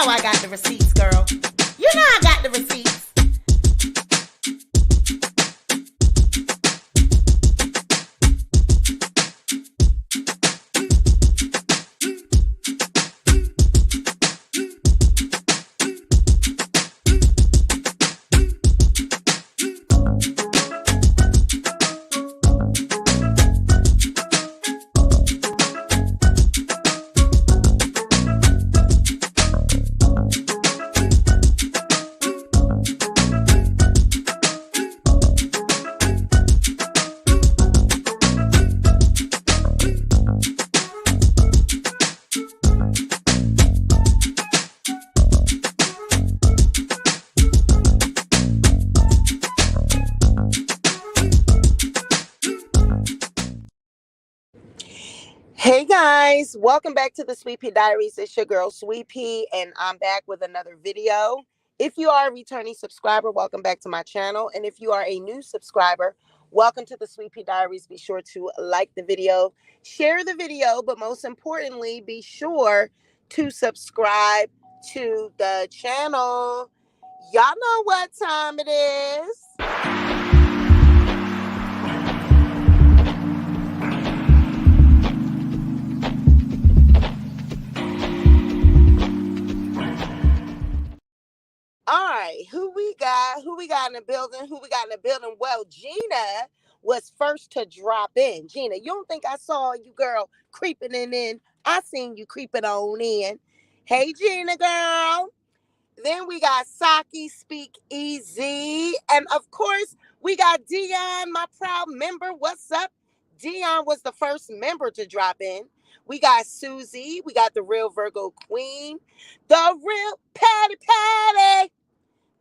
know I got the receipts, girl. You know I got the receipts. Hey guys, welcome back to the Sweet Pea Diaries. It's your girl Sweet Pea, and I'm back with another video. If you are a returning subscriber, welcome back to my channel. And if you are a new subscriber, welcome to the Sweet Pea Diaries. Be sure to like the video, share the video, but most importantly, be sure to subscribe to the channel. Y'all know what time it is. All right, who we got? Who we got in the building? Who we got in the building? Well, Gina was first to drop in. Gina, you don't think I saw you, girl, creeping in? I seen you creeping on in. Hey, Gina, girl. Then we got Saki Speak Easy. And of course, we got Dion, my proud member. What's up? Dion was the first member to drop in. We got Susie. We got the real Virgo Queen. The real Patty.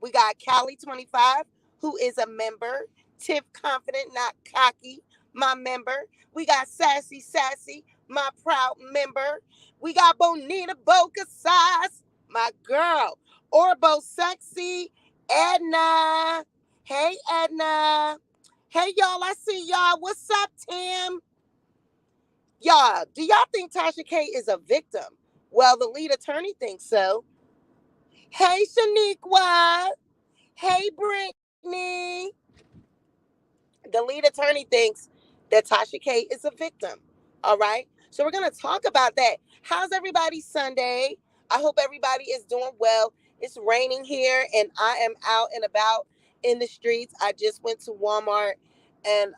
We got Callie 25, who is a member. Tiff Confident, not cocky, my member. We got Sassy, my proud member. We got Bonita Boca Sauce, my girl. Orbo Sexy, Edna. Hey, Edna. Hey, y'all, I see y'all. What's up, Tim? Y'all, do y'all think Tasha K is a victim? Well, the lead attorney thinks so. Hey, Shaniqua. Hey, Brittany. The lead attorney thinks that Tasha K is a victim. All right. So we're going to talk about that. How's everybody's Sunday? I hope everybody is doing well. It's raining here and I am out and about in the streets. I just went to Walmart and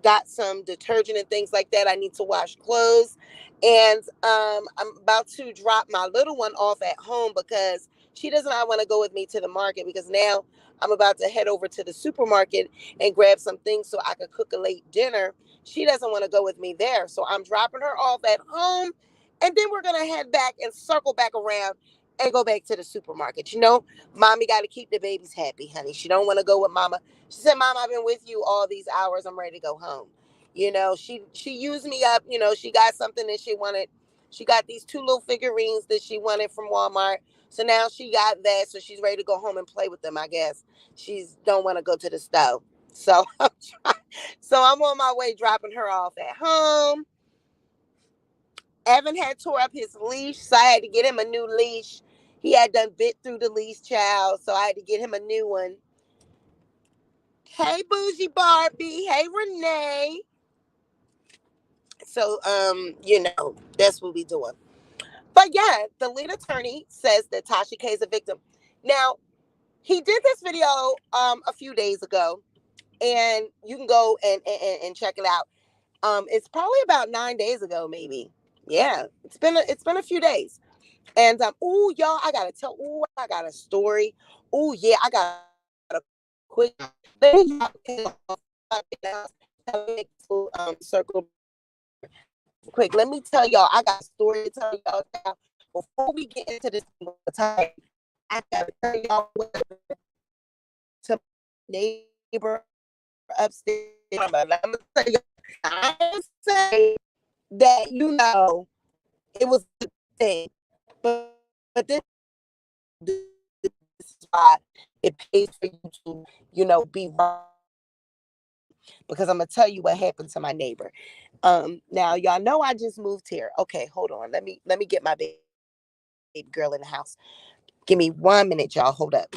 got some detergent and things like that. I need to wash clothes. And I'm about to drop my little one off at home because she does not want to go with me to the market, because now I'm about to head over to the supermarket and grab some things so I could cook a late dinner. She doesn't want to go with me there. So I'm dropping her off at home. And then we're going to head back and circle back around and go back to the supermarket. You know, mommy got to keep the babies happy, honey. She don't want to go with mama. She said, Mom, I've been with you all these hours. I'm ready to go home. You know, she used me up. You know, she got something that she wanted. She got these two little figurines that she wanted from Walmart. So now she got that. So she's ready to go home and play with them, I guess. She don't want to go to the stove. So I'm on my way dropping her off at home. Evan had tore up his leash, so I had to get him a new leash. He had done bit through the leash, child, so I had to get him a new one. Hey, Bougie Barbie. Hey, Renee. So, that's what we doing. But yeah, the lead attorney says that Tasha K is a victim. Now, he did this video a few days ago, and you can go and check it out. It's probably about 9 days ago, maybe. Yeah, it's been a few days. And y'all, I got a story. Oh yeah, I got a quick. Let me circle quick. Let me tell y'all, I got a story to tell y'all now. Before we get into this time, I got to tell y'all what to neighbor upstairs. I'm gonna tell you, I say that it was a thing, but this is why it pays for you to be wrong. Because I'm gonna tell you what happened to my neighbor. Now y'all know I just moved here. Okay, hold on. Let me get my baby. baby girl in the house. Give me 1 minute, y'all. Hold up.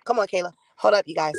Come on, Kayla. Hold up, you guys.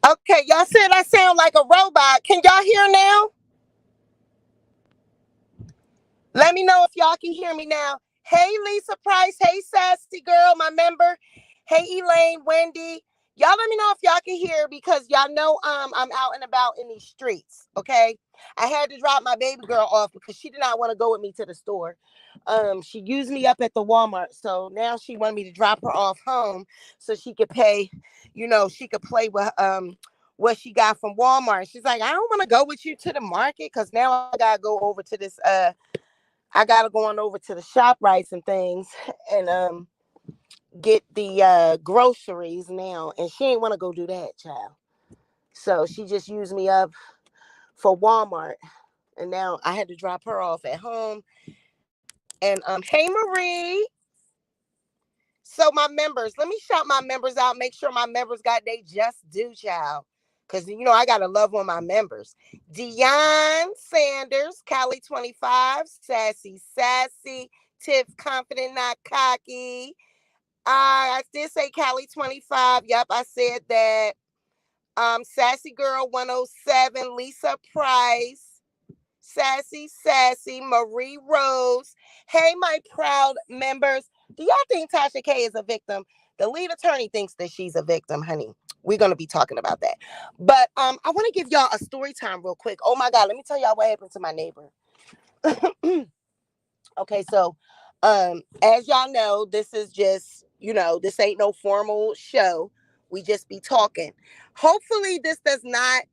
Okay, y'all said I sound like a robot. Can y'all hear now? Let me know if y'all can hear me now. Hey, Lisa Price. Hey, Sassy Girl, my member. Hey, Elaine, Wendy. Y'all let me know if y'all can hear because y'all know I'm out and about in these streets. Okay. I had to drop my baby girl off because she did not want to go with me to the store. She used me up at the Walmart. So now she wanted me to drop her off home so she could pay, she could play with what she got from Walmart. She's like, I don't want to go with you to the market because now I gotta go over to this I gotta go on over to the shop rights and things and get the groceries now. And she ain't wanna go do that, child. So she just used me up for Walmart. And now I had to drop her off at home. And hey Marie. So my members, let me shout my members out, make sure my members got they just due, child. Cause I gotta love on my members. Dion Sanders, Cali 25, Sassy, Tiff Confident Not Cocky. I did say Cali 25. Yep, I said that. Sassy Girl 107, Lisa Price, Sassy, Marie Rose. Hey, my proud members. Do y'all think Tasha K is a victim? The lead attorney thinks that she's a victim, honey. We're gonna be talking about that. But I want to give y'all a story time real quick. Oh my god, let me tell y'all what happened to my neighbor. Okay, so as y'all know, this is just, this ain't no formal show. We just be talking. Hopefully this does not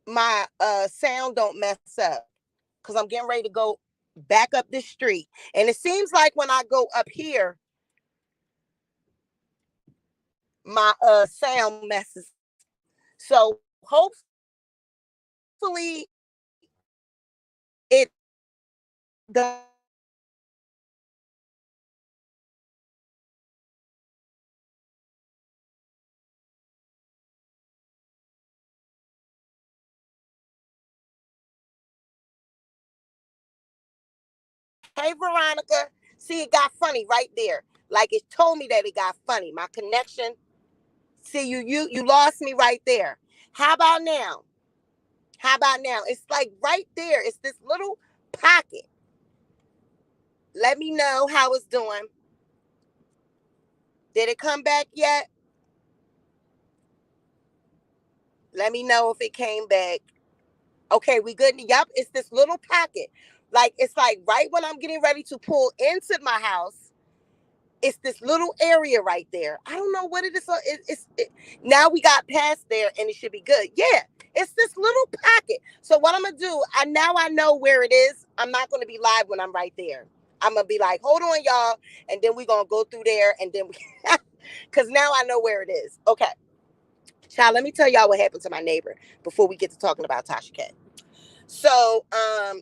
my sound don't mess up because I'm getting ready to go back up this street. And it seems like when I go up here, my sound messes. So hopefully it does. Hey Veronica, see it got funny right there. Like it told me that it got funny. My connection. See you lost me right there. How about now? How about now? It's like right there. It's this little pocket. Let me know how it's doing. Did it come back yet? Let me know if it came back. Okay, we good. Yup, it's this little pocket. Like it's like right when I'm getting ready to pull into my house, it's this little area right there. I don't know what it is. Now we got past there and it should be good. Yeah, it's this little pocket. So what I'm gonna do? I know where it is. I'm not gonna be live when I'm right there. I'm gonna be like, hold on, y'all, and then we're gonna go through there, and then Because now I know where it is. Okay. Child, let me tell y'all what happened to my neighbor before we get to talking about Tasha K. So,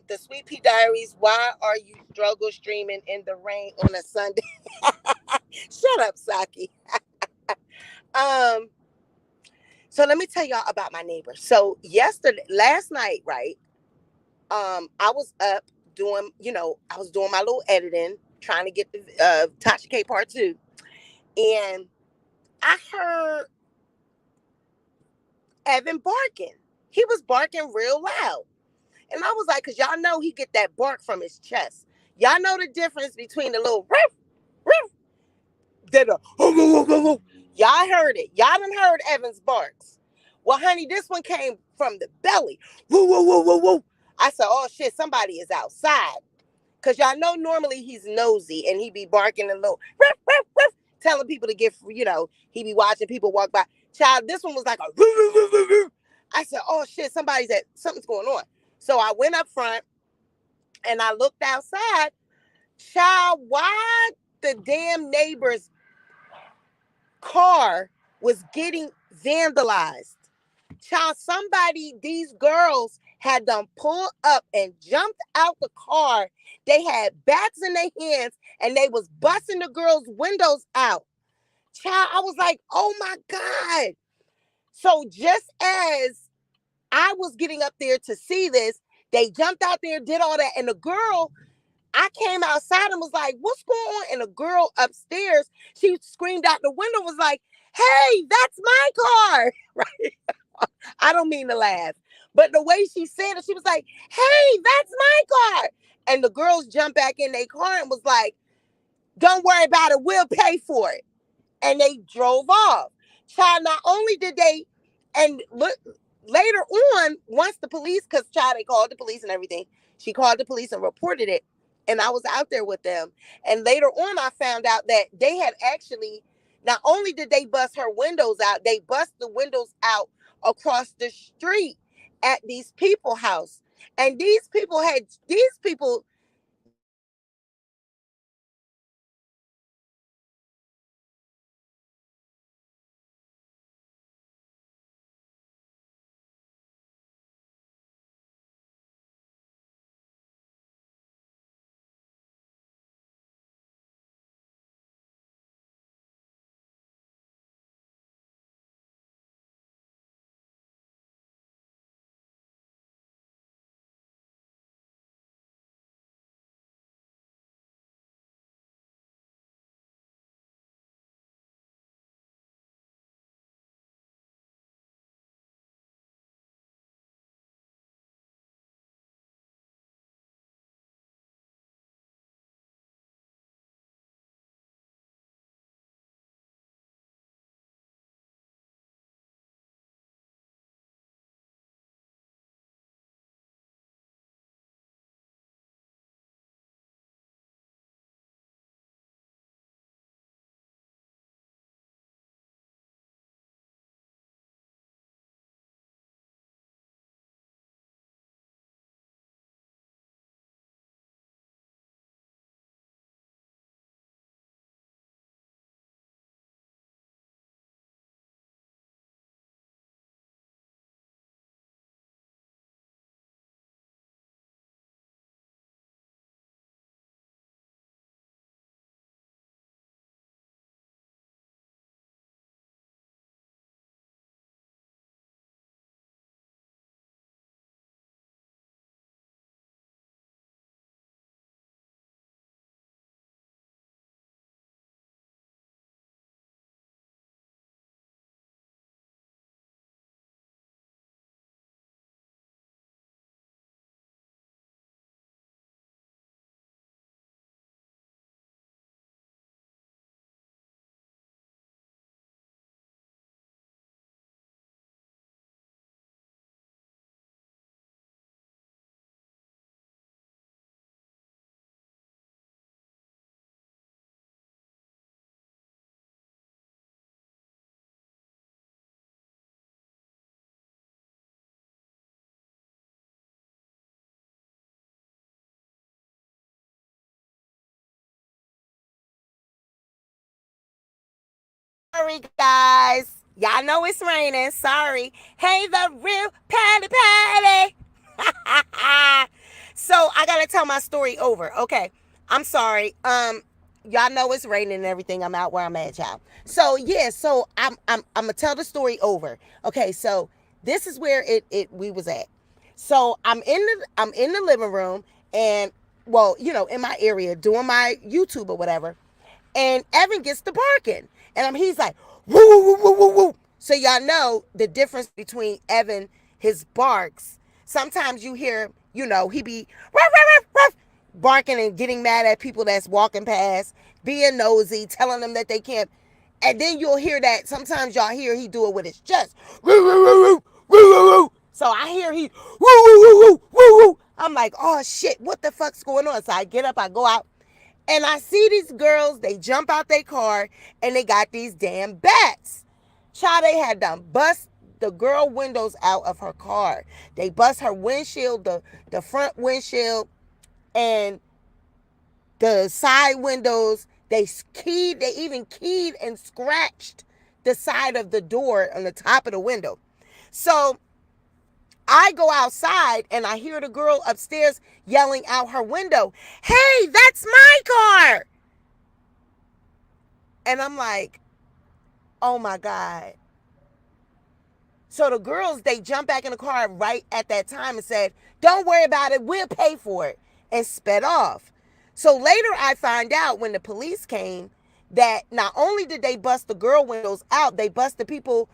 the Sweet Pea Diaries, why are you struggle streaming in the rain on a Sunday? Shut up, Saki. Um, so let me tell y'all about my neighbor. So last night, right? I was up doing, I was doing my little editing, trying to get the Tasha K part two. And I heard Evan barking. He was barking real loud. And I was like, because y'all know he get that bark from his chest. Y'all know the difference between the little roof, roof, then a woo, woo, woo, woo, woo. Y'all heard it. Y'all done heard Evan's barks. Well, honey, this one came from the belly. Woo, woo, woo, woo, woo. I said, oh shit, somebody is outside. Cause y'all know normally he's nosy and he be barking a little ruff, ruff, ruff, telling people to get, he be watching people walk by. Child, this one was like a roo, roo, roo, roo, roo. I said, oh shit, something's going on. So I went up front and I looked outside. Child, why the damn neighbor's car was getting vandalized? Child, these girls had them pull up and jumped out the car. They had bats in their hands and they was busting the girls' windows out. Child, I was like, oh my God. So just as I was getting up there to see this, they jumped out there, did all that. And the girl, I came outside and was like, what's going on? And the girl upstairs, she screamed out the window, was like, hey, that's my car. Right? I don't mean to laugh, but the way she said it, she was like, hey, that's my car. And the girls jumped back in their car and was like, don't worry about it. We'll pay for it. And they drove off. Child, not only did they, and look, later on, once the police, because child, they called the police and everything. She called the police and reported it. And I was out there with them. And later on, I found out that they had actually, not only did they bust her windows out, they bust the windows out across the street at these people house. And these people Sorry, guys. Y'all know it's raining. Sorry. Hey, the real Patty Patty. So I gotta tell my story over. Okay. I'm sorry. Y'all know it's raining and everything. I'm out where I'm at, y'all. So yeah, so I'm gonna tell the story over. Okay, so this is where it we was at. So I'm in the living room and well, in my area doing my YouTube or whatever. And Evan gets to barking. And he's like, woo, woo, woo, woo, woo. So y'all know the difference between Evan, his barks. Sometimes you hear, he be ruff, ruff, ruff, ruff, barking and getting mad at people that's walking past, being nosy, telling them that they can't. And then you'll hear that. Sometimes y'all hear he do it with his chest. Woo, woo, woo, woo, woo, woo, woo. So I hear he woo, woo, woo, woo, woo, woo. I'm like, oh shit, what the fuck's going on? So I get up, I go out, and I see these girls, they jump out their car and they got these damn bats. Child, they had done bust the girl windows out of her car. They bust her windshield, the front windshield, and the side windows. They even keyed and scratched the side of the door on the top of the window. So I go outside and I hear the girl upstairs yelling out her window, "Hey, that's my car!" And I'm like, oh my God. So the girls, they jumped back in the car right at that time and said, "Don't worry about it, we'll pay for it," and sped off. So later I find out when the police came that not only did they bust the girl windows out, they bust the people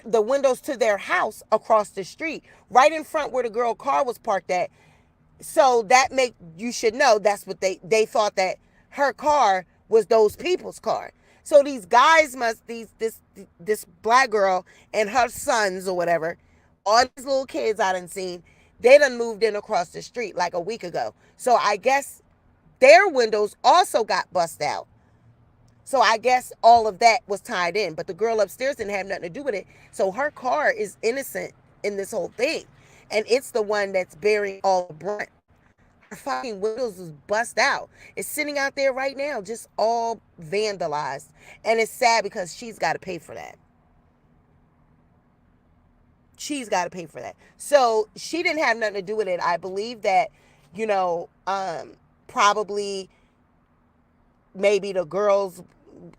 the windows to their house across the street, right in front where the girl car was parked at. So you should know that's what they thought, that her car was those people's car. So these guys this black girl and her sons or whatever, all these little kids I done seen, they done moved in across the street like a week ago. So I guess their windows also got bust out. So I guess all of that was tied in, but the girl upstairs didn't have nothing to do with it. So her car is innocent in this whole thing. And it's the one that's bearing all the brunt. Her fucking windows is bust out. It's sitting out there right now, just all vandalized. And it's sad because she's got to pay for that. She's got to pay for that. So she didn't have nothing to do with it. I believe that, probably maybe the girls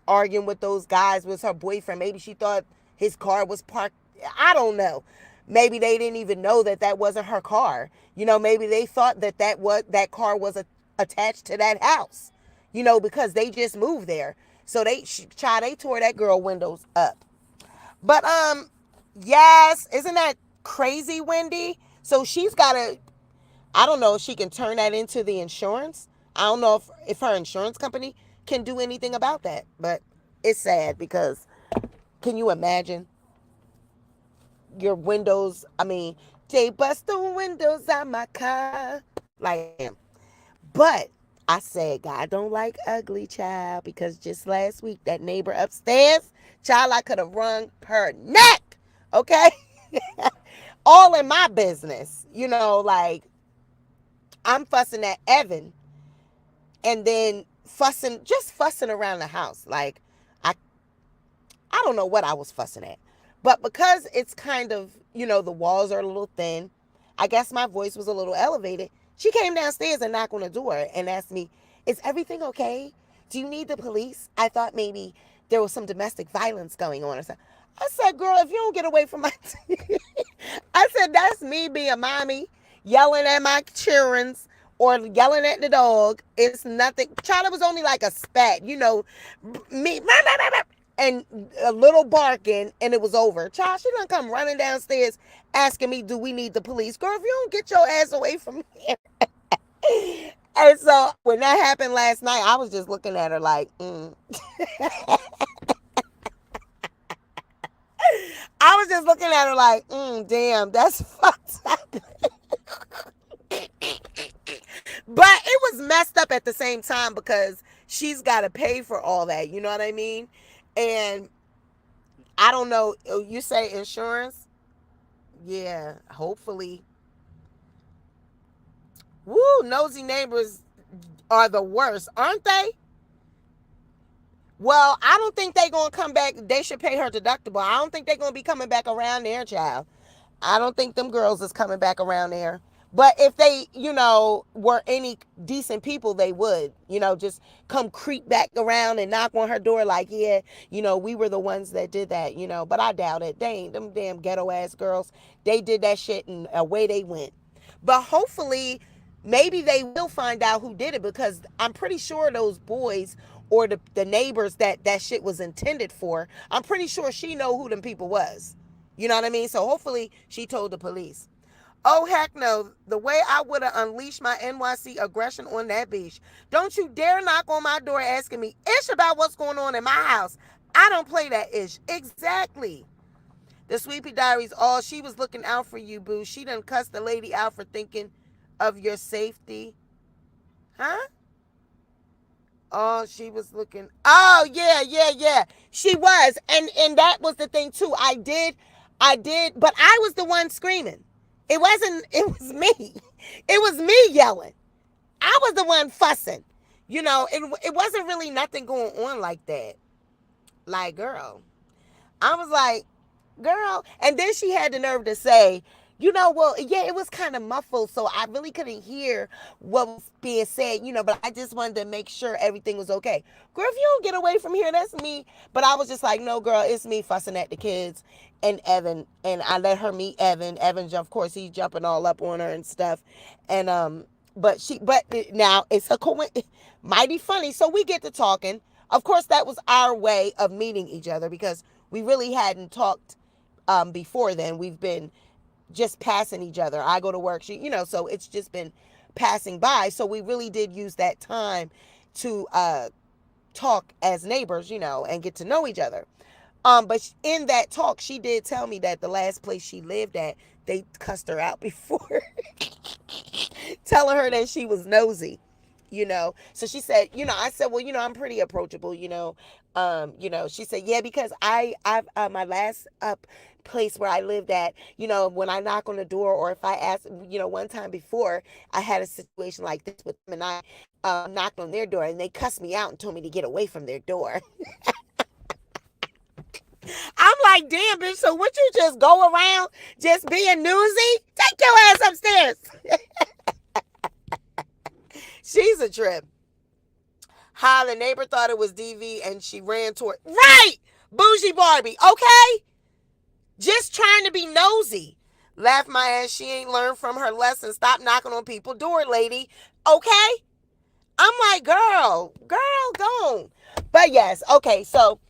arguing with those guys was her boyfriend. Maybe she thought his car was parked. I don't know. Maybe they didn't even know that wasn't her car. Maybe they thought that car was attached to that house. Because they just moved there. So they tore that girl windows up. But yes, isn't that crazy, Wendy? So she's got to. I don't know if she can turn that into the insurance. I don't know if her insurance company can do anything about that. But it's sad because can you imagine your windows? I mean, they bust the windows out my car. Like, damn. But I said, God don't like ugly, child, because just last week, that neighbor upstairs, child, I could have wrung her neck. Okay? All in my business. Like, I'm fussing at Evan and then fussing around the house. Like, I I don't know what I was fussing at. But because it's kind of, the walls are a little thin, I guess my voice was a little elevated. She came downstairs and knocked on the door and asked me, "Is everything okay? Do you need the police? I thought maybe there was some domestic violence going on or something." I said, "Girl, if you don't get away from my..." I said, "That's me being mommy, yelling at my children's or yelling at the dog. It's nothing." Child, it was only like a spat, me, and a little barking, and it was over. Child, she done come running downstairs asking me, "Do we need the police?" Girl, if you don't get your ass away from here. And so when that happened last night, I was just looking at her like, I was just looking at her like, damn, that's fucked up. But it was messed up at the same time because she's got to pay for all that. You know what I mean? And I don't know. You say insurance? Yeah, hopefully. Woo, nosy neighbors are the worst, aren't they? Well, I don't think they gonna come back. They should pay her deductible. I don't think they gonna be coming back around there, child. I don't think them girls is coming back around there. But if they, were any decent people, they would, just come creep back around and knock on her door like, yeah, we were the ones that did that, But I doubt it. They ain't them damn ghetto ass girls. They did that shit and away they went. But hopefully, maybe they will find out who did it because I'm pretty sure those boys or the neighbors that shit was intended for, I'm pretty sure she know who them people was. You know what I mean? So hopefully she told the police. Oh, heck no. The way I would have unleashed my NYC aggression on that beach. Don't you dare knock on my door asking me ish about what's going on in my house. I don't play that ish. Exactly. The Sweepy Diaries, oh, she was looking out for you, boo. She done cussed the lady out for thinking of your safety. Huh? Oh, she was looking. Oh, yeah, yeah, yeah. She was. And that was the thing too. I did, but I was the one screaming. It was me. It was me yelling. I was the one fussing. It wasn't really nothing going on like that. Like, girl. I was like, girl. And then she had the nerve to say, well, yeah, it was kind of muffled, so I really couldn't hear what was being said, but I just wanted to make sure everything was okay. Girl, if you don't get away from here, that's me. But I was just like, no, girl, it's me fussing at the kids and Evan. And I let her meet Evan. Evan, of course, he's jumping all up on her and stuff. And, but now it's mighty funny. So we get to talking. Of course, that was our way of meeting each other because we really hadn't talked before then. We've been just passing each other. I go to work, so it's just been passing by. So we really did use that time to talk as neighbors, and get to know each other. But in that talk, she did tell me that the last place she lived at, they cussed her out before, telling her that she was nosy. So she said, I said, well, I'm pretty approachable, she said, yeah, because I've my last place where I lived at, when I knock on the door or if I ask, one time before I had a situation like this with them and I knocked on their door and they cussed me out and told me to get away from their door. I'm like, damn, bitch, so would you just go around just being newsy? Take your ass upstairs. She's a trip. How the neighbor thought it was DV and she ran toward. Right! Bougie Barbie, okay? Just trying to be nosy. Laugh my ass, she ain't learned from her lesson. Stop knocking on people's door, lady. Okay? I'm like, girl, don't. But yes, okay, so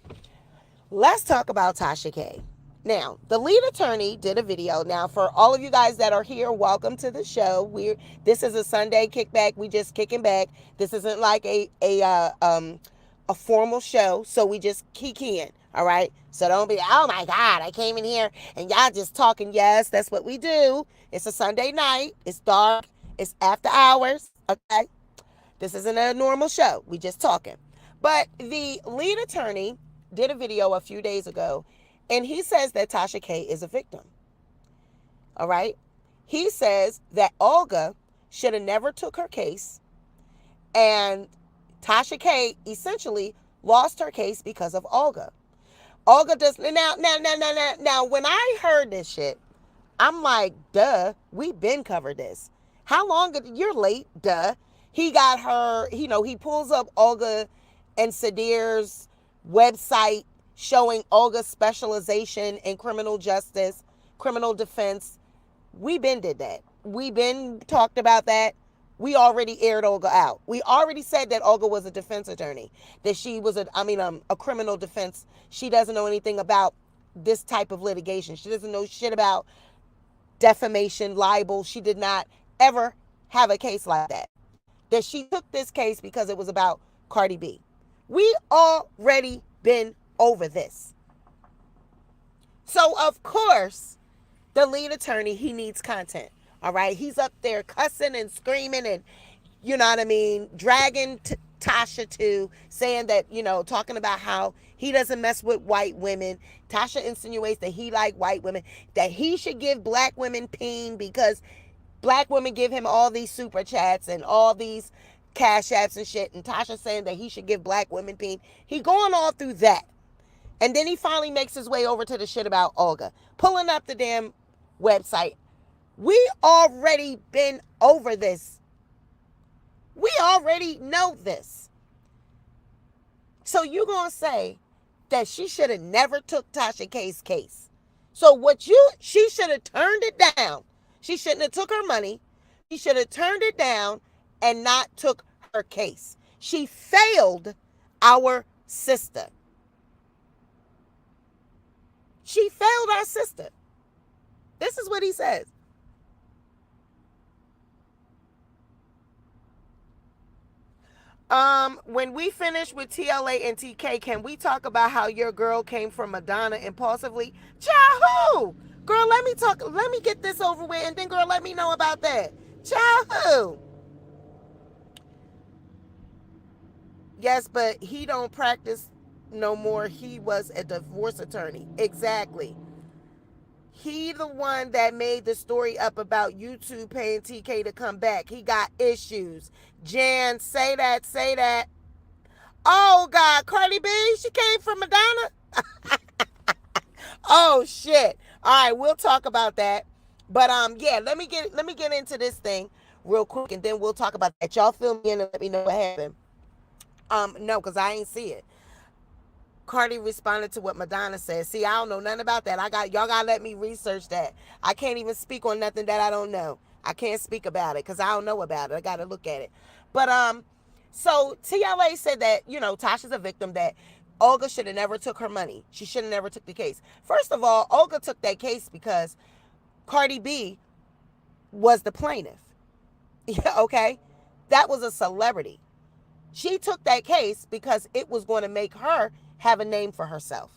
let's talk about Tasha K. Now, the lead attorney did a video. Now, for all of you guys that are here, welcome to the show. This is a Sunday kickback. We just kicking back. This isn't like a formal show, so we just kick in. All right. So don't be, oh my God, I came in here and y'all just talking. Yes, that's what we do. It's a Sunday night. It's dark. It's after hours. Okay. This isn't a normal show. We just talking. But the lead attorney did a video a few days ago, and he says that Tasha K is a victim. All right. He says that Olga should have never took her case, and Tasha K essentially lost her case because of Olga. Olga does now. When I heard this shit, I'm like, duh, we've been covered this. How long? You're late, duh. He got her. He pulls up Olga and Sadir's website showing Olga's specialization in criminal justice, criminal defense. We been did that. We been talked about that. We already aired Olga out. We already said that Olga was a defense attorney, that she was a criminal defense. She doesn't know anything about this type of litigation. She doesn't know shit about defamation, libel. She did not ever have a case like that. That she took this case because it was about Cardi B. We already been over this. So, of course, the lead attorney, he needs content. All right. He's up there cussing and screaming and, dragging Tasha to saying that, talking about how he doesn't mess with white women. Tasha insinuates that he like white women, that he should give black women peen because black women give him all these super chats and all these cash apps and shit, and Tasha saying that he should give black women pain. He going all through that. And then he finally makes his way over to the shit about Olga. Pulling up the damn website. We already been over this. We already know this. So you gonna say that she should have never took Tasha K's case. So she should have turned it down. She shouldn't have took her money. She should have turned it down and not took her case. She failed our sister. She failed our sister. This is what he says. When we finish with TLA and TK, can we talk about how your girl came from Madonna impulsively? Child, girl, let me get this over with, and then girl, let me know about that. Child. Yes, but he don't practice no more. He was a divorce attorney. Exactly. He the one that made the story up about YouTube paying TK to come back. He got issues. Jan, say that, say that. Oh, God, Cardi B, she came from Madonna? Oh, shit. All right, we'll talk about that. But, yeah, let me get into this thing real quick, and then we'll talk about that. Y'all fill me in and let me know what happened. No, because I ain't see it. Cardi responded to what Madonna said. See, I don't know nothing about that. Y'all gotta let me research that. I can't even speak on nothing that I don't know. I can't speak about it because I don't know about it. I gotta look at it. But so TLA said that, Tasha's a victim, that Olga should have never took her money. She should have never took the case. First of all, Olga took that case because Cardi B was the plaintiff. Yeah, okay? That was a celebrity. She took that case because it was going to make her have a name for herself.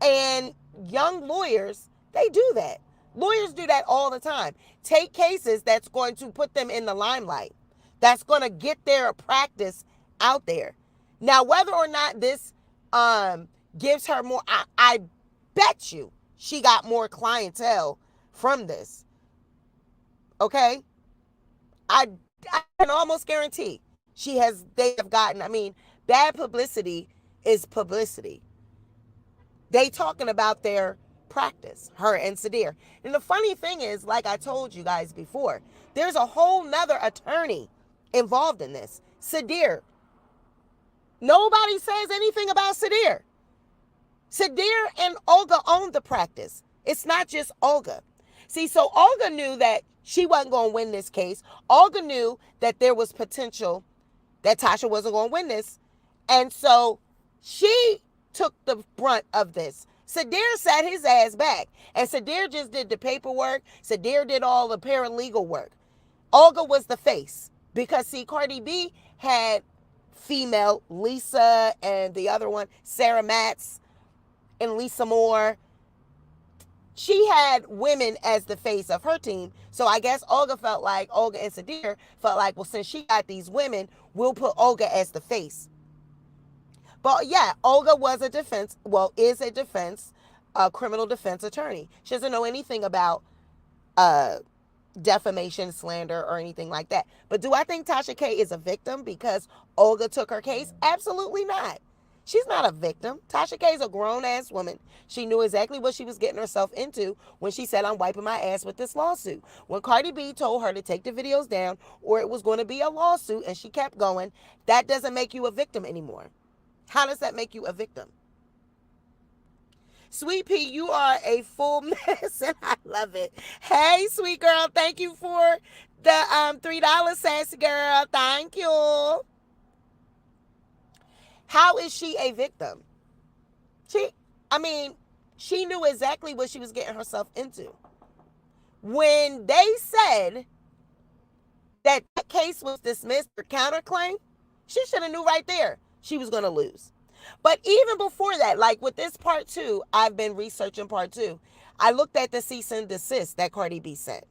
And young lawyers, they do that. Lawyers do that all the time. Take cases that's going to put them in the limelight, that's going to get their practice out there. Now, whether or not this gives her more, I bet you she got more clientele from this. Okay? I can almost guarantee they have gotten, bad publicity is publicity. They talking about their practice, her and Sadir. And the funny thing is, like I told you guys before, there's a whole nother attorney involved in this. Sadir. Nobody says anything about Sadir. Sadir and Olga own the practice. It's not just Olga. See, so Olga knew that she wasn't going to win this case. Olga knew that there was potential that Tasha wasn't going to win this. And so she took the brunt of this. Sadir sat his ass back. And Sadir just did the paperwork. Sadir did all the paralegal work. Olga was the face. Because, see, Cardi B had female Lisa and the other one, Sarah Matz and Lisa Moore. She had women as the face of her team. So I guess Olga and Sadir felt like, well, since she got these women, we'll put Olga as the face. But yeah, Olga is a criminal defense attorney. She doesn't know anything about defamation, slander, or anything like that. But do I think Tasha K is a victim because Olga took her case? Absolutely not. She's not a victim. Tasha K is a grown-ass woman. She knew exactly what she was getting herself into when she said, I'm wiping my ass with this lawsuit. When Cardi B told her to take the videos down or it was going to be a lawsuit and she kept going, that doesn't make you a victim anymore. How does that make you a victim? Sweet Pea, you are a full mess, and I love it. Hey, sweet girl, thank you for the $3, sassy girl. Thank you. How is she a victim? She knew exactly what she was getting herself into. When they said that case was dismissed for counterclaim, she should have knew right there she was going to lose. But even before that, like with this part 2, I've been researching part 2. I looked at the cease and desist that Cardi B sent.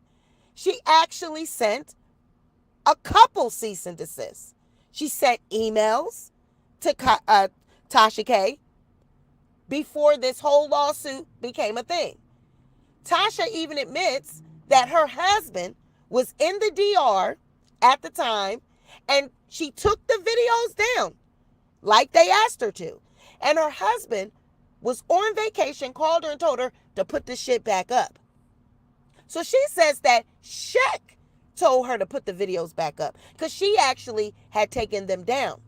She actually sent a couple cease and desists. She sent emails to Tasha K before this whole lawsuit became a thing. Tasha even admits that her husband was in the DR at the time And she took the videos down like they asked her to. And her husband was on vacation, called her and told her to put the shit back up. So she says that Shaq told her to put the videos back up because she actually had taken them down.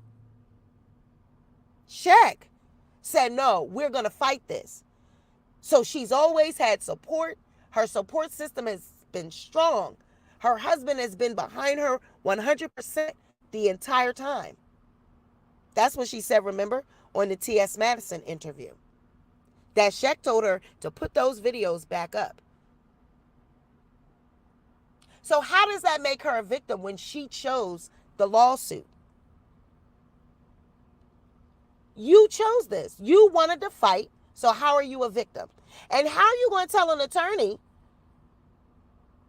Shaq said, no, we're going to fight this. So she's always had support. Her support system has been strong. Her husband has been behind her 100% the entire time. That's what she said, remember, on the T.S. Madison interview. That Shaq told her to put those videos back up. So how does that make her a victim when she chose the lawsuit? You chose this. You wanted to fight. So how are you a victim? And how are you going to tell an attorney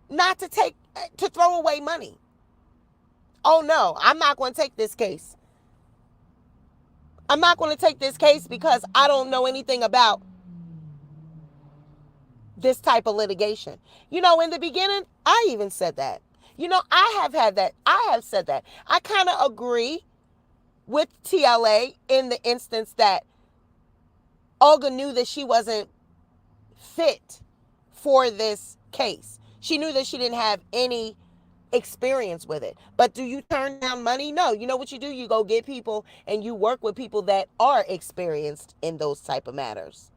not to throw away money? Oh no, I'm not going to take this case. I'm not going to take this case because I don't know anything about this type of litigation. You know, in the beginning, I even said that. You know, I have said that. I kind of agree with TLA in the instance that Olga knew that she wasn't fit for this case. She knew that she didn't have any experience with it. But do you turn down money? No. You know what you do? You go get people and you work with people that are experienced in those type of matters.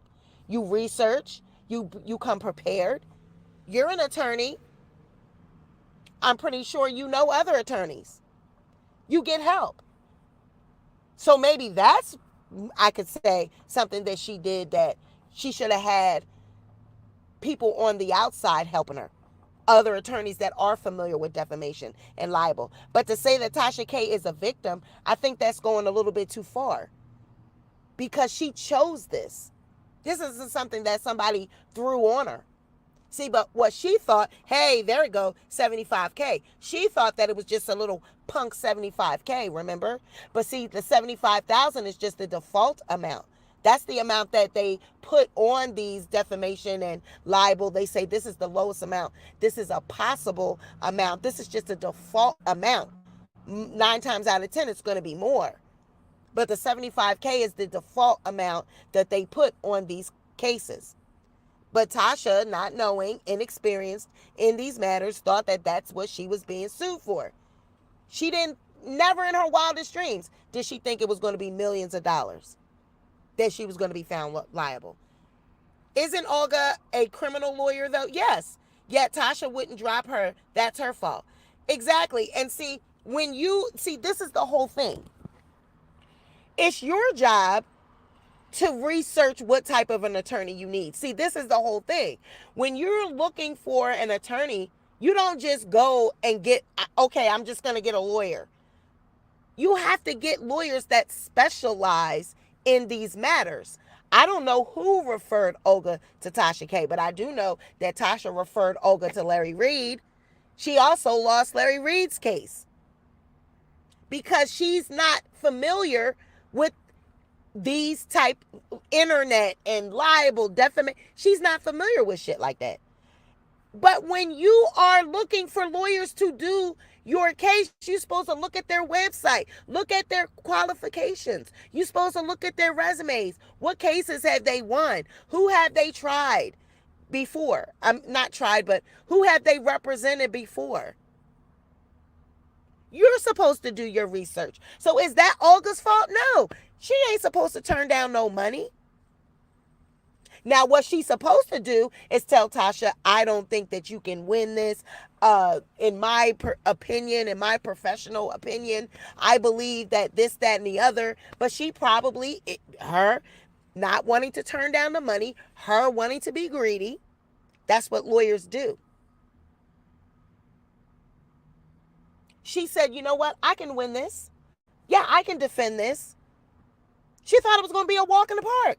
You research, you come prepared. You're an attorney. I'm pretty sure you know other attorneys. You get help. So maybe that's, I could say, something that she did that she should have had people on the outside helping her. Other attorneys that are familiar with defamation and libel. But to say that Tasha K is a victim, I think that's going a little bit too far. Because she chose this. This isn't something that somebody threw on her. See, but what she thought, hey, there we go, 75K. She thought that it was just a little punk 75K, remember? But see, the 75,000 is just the default amount. That's the amount that they put on these defamation and libel. They say this is the lowest amount. This is a possible amount. This is just a default amount. 9 times out of 10, it's going to be more. But the 75K is the default amount that they put on these cases. But Tasha, not knowing, inexperienced in these matters, thought that that's what she was being sued for. She didn't, never in her wildest dreams did she think it was going to be millions of dollars that she was going to be found liable. Isn't Olga a criminal lawyer though? Yes. Yet Tasha wouldn't drop her. That's her fault. Exactly. And see, this is the whole thing. It's your job to research what type of an attorney you need. See, this is the whole thing. When you're looking for an attorney, you don't just go and get, okay, I'm just going to get a lawyer. You have to get lawyers that specialize in these matters. I don't know who referred Olga to Tasha K, but I do know that Tasha referred Olga to Larry Reed. She also lost Larry Reed's case because she's not familiar with these type internet and libel, defamation. She's not familiar with shit like that. But when you are looking for lawyers to do your case, you're supposed to look at their website, look at their qualifications. You're supposed to look at their resumes. What cases have they won? Who have they tried before? I'm not tried, but who have they represented before? You're supposed to do your research. So is that Olga's fault? No. She ain't supposed to turn down no money. Now, what she's supposed to do is tell Tasha, I don't think that you can win this. In my opinion, in my professional opinion, I believe that this, that, and the other. But she probably, her not wanting to turn down the money, her wanting to be greedy. That's what lawyers do. She said, you know what? I can win this. Yeah, I can defend this. She thought it was going to be a walk in the park.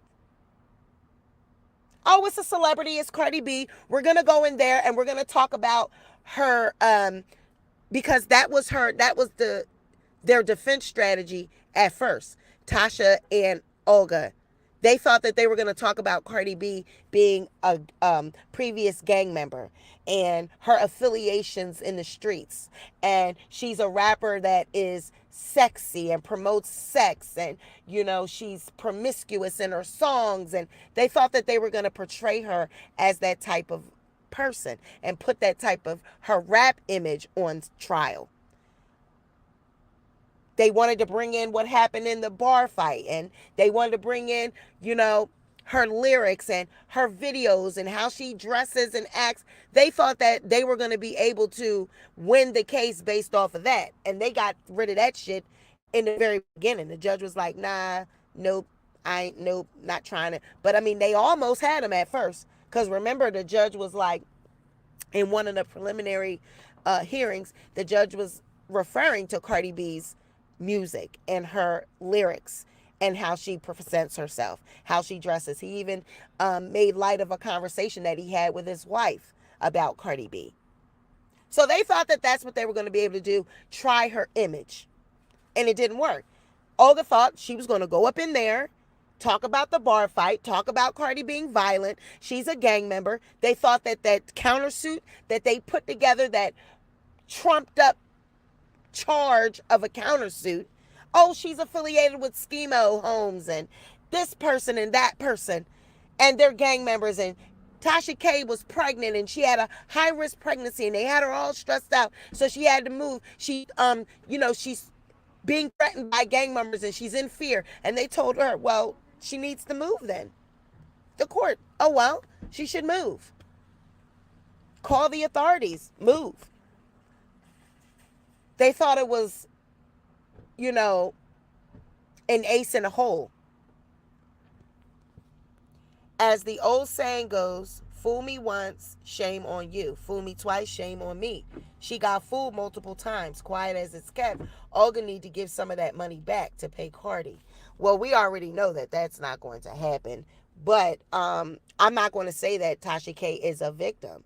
Oh, it's a celebrity. It's Cardi B. We're going to go in there and we're going to talk about her because that was their defense strategy at first. Tasha and Olga. They thought that they were going to talk about Cardi B being a previous gang member and her affiliations in the streets. And she's a rapper that is sexy and promotes sex, and she's promiscuous in her songs, and they thought that they were going to portray her as that type of person and put that type of her rap image on trial. They wanted to bring in what happened in the bar fight, and they wanted to bring in, her lyrics and her videos and how she dresses and acts. They thought that they were going to be able to win the case based off of that. And they got rid of that shit in the very beginning. The judge was like, nah, nope, nope, not trying to. But I mean, they almost had him at first. Because remember, the judge was like, in one of the preliminary hearings, the judge was referring to Cardi B's music and her lyrics and how she presents herself, how she dresses. He even made light of a conversation that he had with his wife about Cardi B. So they thought that that's what they were going to be able to do, try her image. And it didn't work. Olga thought she was going to go up in there, talk about the bar fight, talk about Cardi being violent. She's a gang member. They thought that that countersuit that they put together, that trumped up charge of a countersuit, oh, she's affiliated with Schemo Holmes and this person and that person, and they're gang members, and Tasha K was pregnant and she had a high risk pregnancy and they had her all stressed out, so she had to move. She's being threatened by gang members and she's in fear, and they told her, well, she needs to move then. The court, oh well, she should move. Call the authorities, move. They thought it was, an ace in a hole. As the old saying goes, fool me once, shame on you. Fool me twice, shame on me. She got fooled multiple times. Quiet as it's kept. Olga need to give some of that money back to pay Cardi. Well, we already know that that's not going to happen. But I'm not going to say that Tasha K is a victim.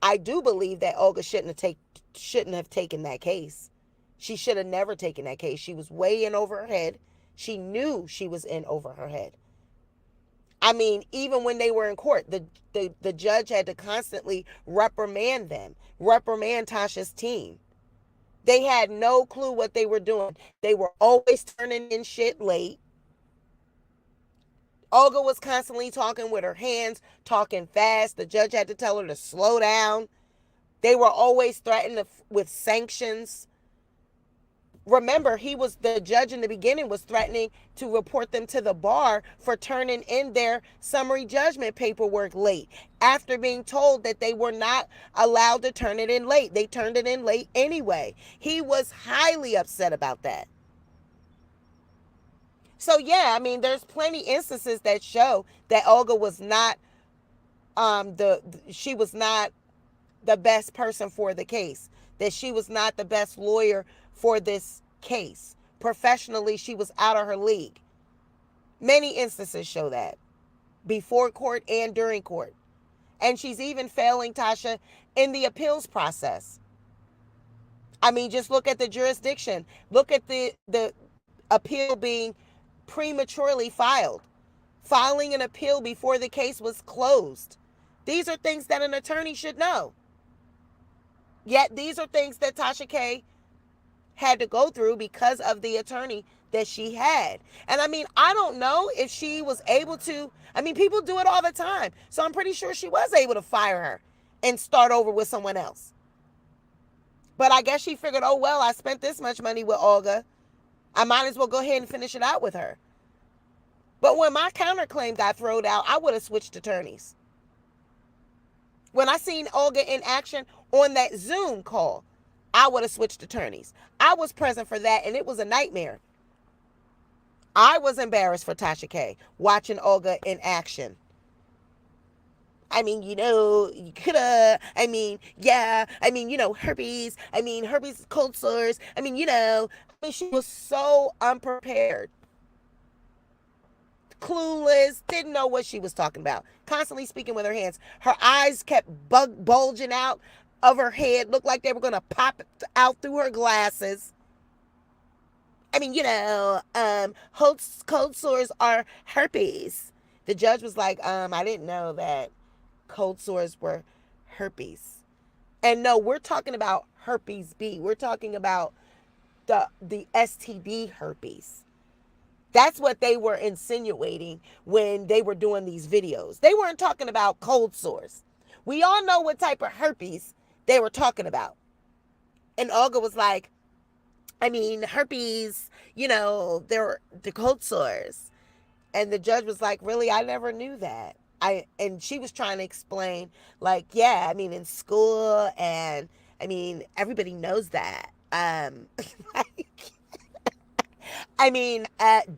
I do believe that Olga shouldn't have taken that case. She should have never taken that case. She was way in over her head. She knew she was in over her head. I mean, even when they were in court, the judge had to constantly reprimand Tasha's team. They had no clue what they were doing. They were always turning in shit late. Olga was constantly talking with her hands, talking fast. The judge had to tell her to slow down. They were always threatened with sanctions. Remember, the judge in the beginning was threatening to report them to the bar for turning in their summary judgment paperwork late after being told that they were not allowed to turn it in late. They turned it in late anyway. He was highly upset about that. So yeah, I mean, there's plenty instances that show that Olga was not she was not the best person for the case, that she was not the best lawyer for this case. Professionally, she was out of her league. Many instances show that, before court and during court. And she's even failing Tasha in the appeals process. I mean, just look at the jurisdiction. Look at the appeal being prematurely filed. Filing an appeal before the case was closed. These are things that an attorney should know. Yet these are things that Tasha K had to go through because of the attorney that she had. And I mean, I don't know if she was able to. I mean, people do it all the time. So I'm pretty sure she was able to fire her and start over with someone else. But I guess she figured, oh, well, I spent this much money with Olga. I might as well go ahead and finish it out with her. But when my counterclaim got thrown out, I would have switched attorneys. When I seen Olga in action on that Zoom call, I would have switched attorneys. I was present for that, and it was a nightmare. I was embarrassed for Tasha K watching Olga in action. I mean, you could have, herpes. Herpes, cold sores. She was so unprepared. Clueless, didn't know what she was talking about. Constantly speaking with her hands. Her eyes kept bulging out of her head. Looked like they were going to pop out through her glasses. I mean, cold sores are herpes. The judge was like, I didn't know that cold sores were herpes. And no, we're talking about herpes B. We're talking about the STD herpes. That's what they were insinuating when they were doing these videos. They weren't talking about cold sores. We all know what type of herpes they were talking about. And Olga was like, I mean, herpes, they're the cold sores. And the judge was like, really? I never knew that. And she was trying to explain, like, yeah, I mean, in school, and I mean, everybody knows that. Like, I mean,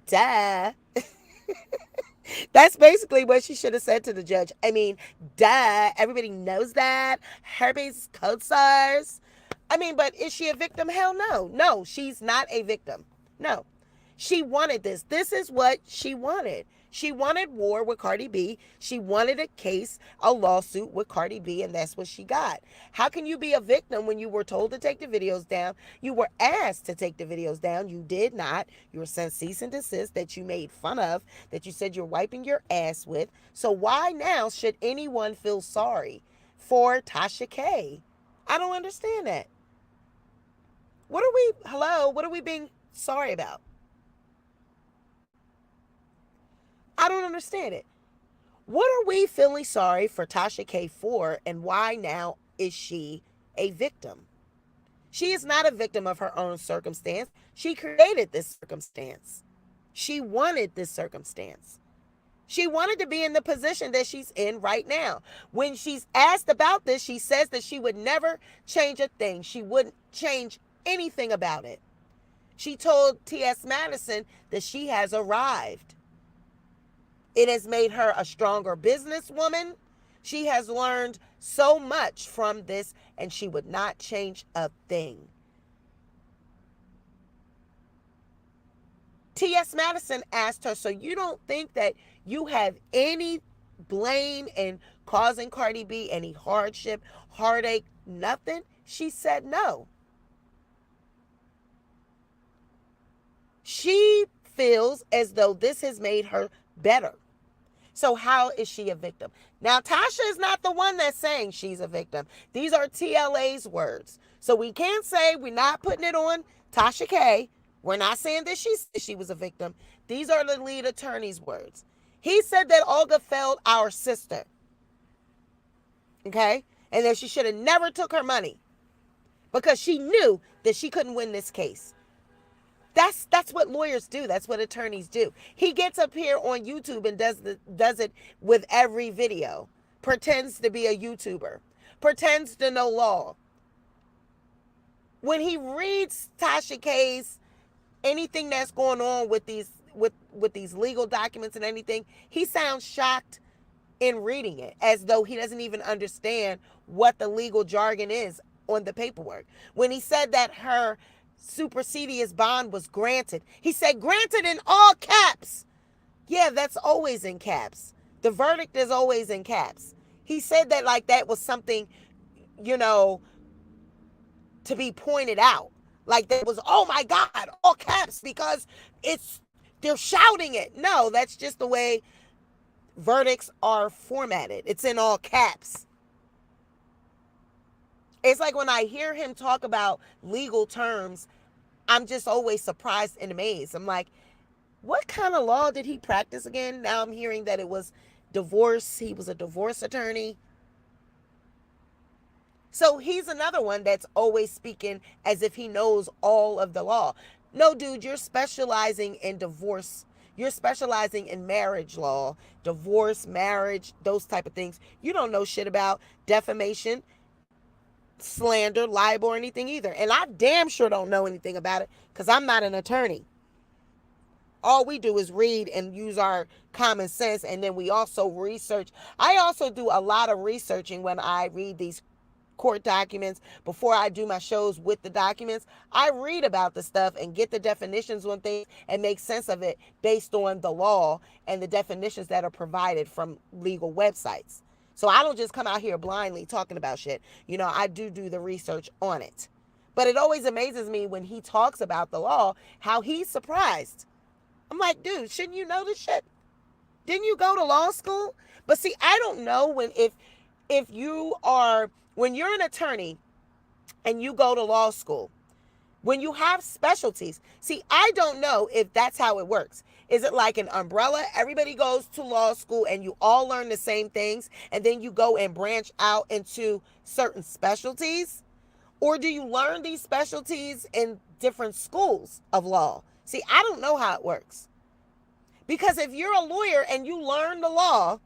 duh. That's basically what she should have said to the judge. I mean, duh. Everybody knows that. Herpes, cold sores. I mean, but is she a victim? Hell no. No, she's not a victim. No. She wanted this. This is what she wanted. She wanted war with Cardi B. She wanted a case, a lawsuit with Cardi B, and that's what she got. How can you be a victim when you were told to take the videos down? You were asked to take the videos down. You did not. You were sent cease and desist that you made fun of, that you said you're wiping your ass with. So why now should anyone feel sorry for Tasha K? I don't understand that. What are we being sorry about? I don't understand it. What are we feeling sorry for Tasha K for, and why now is she a victim? She is not a victim of her own circumstance. She created this circumstance. She wanted this circumstance. She wanted to be in the position that she's in right now. When she's asked about this, she says that she would never change a thing. She wouldn't change anything about it. She told T.S. Madison that she has arrived. It has made her a stronger businesswoman. She has learned so much from this, and she would not change a thing. T.S. Madison asked her, so you don't think that you have any blame in causing Cardi B any hardship, heartache, nothing? She said no. She feels as though this has made her better. So how is she a victim? Now, Tasha is not the one that's saying she's a victim. These are TLA's words. So we can't say, we're not putting it on Tasha K. We're not saying that she was a victim. These are the lead attorney's words. He said that Olga failed our sister. Okay? And that she should have never took her money because she knew that she couldn't win this case. That's what lawyers do. That's what attorneys do. He gets up here on YouTube and does it with every video. Pretends to be a YouTuber. Pretends to know law. When he reads Tasha K's anything that's going on with these legal documents and anything, he sounds shocked in reading it, as though he doesn't even understand what the legal jargon is on the paperwork. When he said that her supersedious bond was granted, he said granted in all caps. Yeah, that's always in caps. The verdict is always in caps. He said that like that was something, to be pointed out. Like that was, oh my God, all caps, because they're shouting it. No, that's just the way verdicts are formatted. It's in all caps. It's like when I hear him talk about legal terms, I'm just always surprised and amazed. I'm like, what kind of law did he practice again? Now I'm hearing that it was divorce. He was a divorce attorney. So he's another one that's always speaking as if he knows all of the law. No, dude, you're specializing in divorce. You're specializing in marriage law, divorce, marriage, those type of things. You don't know shit about defamation, slander, libel, or anything either. And I damn sure don't know anything about it because I'm not an attorney. All we do is read and use our common sense, and then we also research. I also do a lot of researching when I read these court documents. Before I do my shows with the documents, I read about the stuff and get the definitions on things and make sense of it based on the law and the definitions that are provided from legal websites. So I don't just come out here blindly talking about shit. I do the research on it. But it always amazes me when he talks about the law, how he's surprised. I'm like, dude, shouldn't you know this shit? Didn't you go to law school? But see, I don't know when if you are when you're an attorney and you go to law school, when you have specialties. See, I don't know if that's how it works. Is it like an umbrella? Everybody goes to law school and you all learn the same things and then you go and branch out into certain specialties? Or do you learn these specialties in different schools of law? See, I don't know how it works. Because if you're a lawyer and you learn the law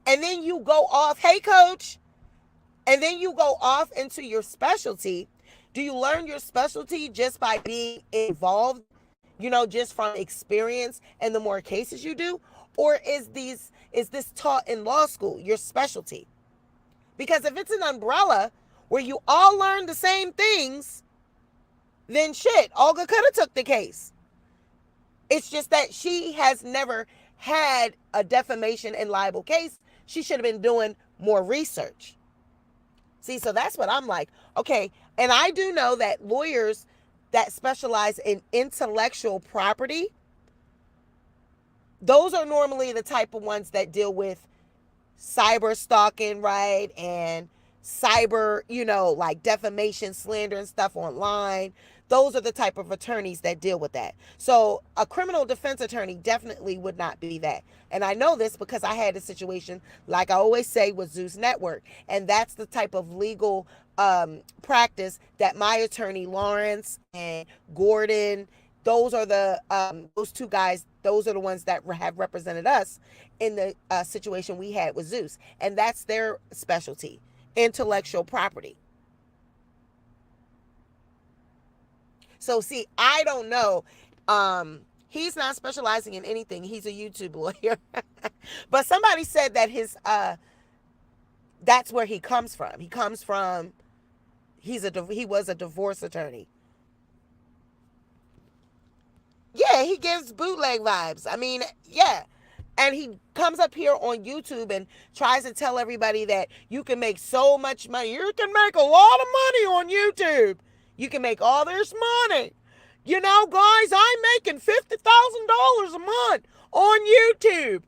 and then you go off, hey, coach, and then you go off into your specialty, do you learn your specialty just by being involved, just from experience and the more cases you do? Or is this taught in law school, your specialty? Because if it's an umbrella where you all learn the same things, then shit, Olga could have took the case. It's just that she has never had a defamation and libel case. She should have been doing more research. See, so that's what I'm like. Okay, and I do know that lawyers that specialize in intellectual property, those are normally the type of ones that deal with cyber stalking, right? And cyber, like defamation, slander and stuff online. Those are the type of attorneys that deal with that. So a criminal defense attorney definitely would not be that. And I know this because I had a situation, like I always say, with Zeus Network. And that's the type of legal practice that my attorney Lawrence and Gordon, those are those two guys, those are the ones that have represented us in the situation we had with Zeus. And that's their specialty, intellectual property. So see, I don't know. He's not specializing in anything. He's a YouTube lawyer. But somebody said that that's where he comes from. He was a divorce attorney. Yeah, he gives bootleg vibes. I mean, yeah. And he comes up here on YouTube and tries to tell everybody that you can make so much money. You can make a lot of money on YouTube. You can make all this money. Guys, I'm making $50,000 a month on YouTube.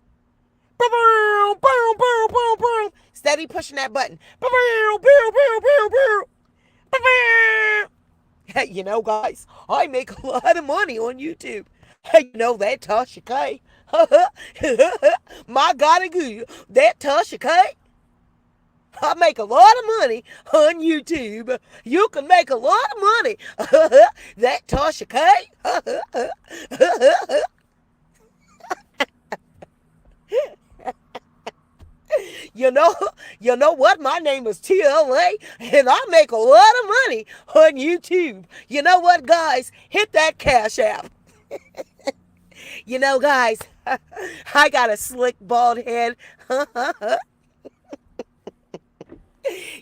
Steady pushing that button. Guys, I make a lot of money on YouTube. You know that Tasha K. My God, that Tasha K. I make a lot of money on YouTube. You can make a lot of money. That Tasha K. You know what? My name is TLA, and I make a lot of money on YouTube. You know what, guys? Hit that Cash App. Guys, I got a slick bald head.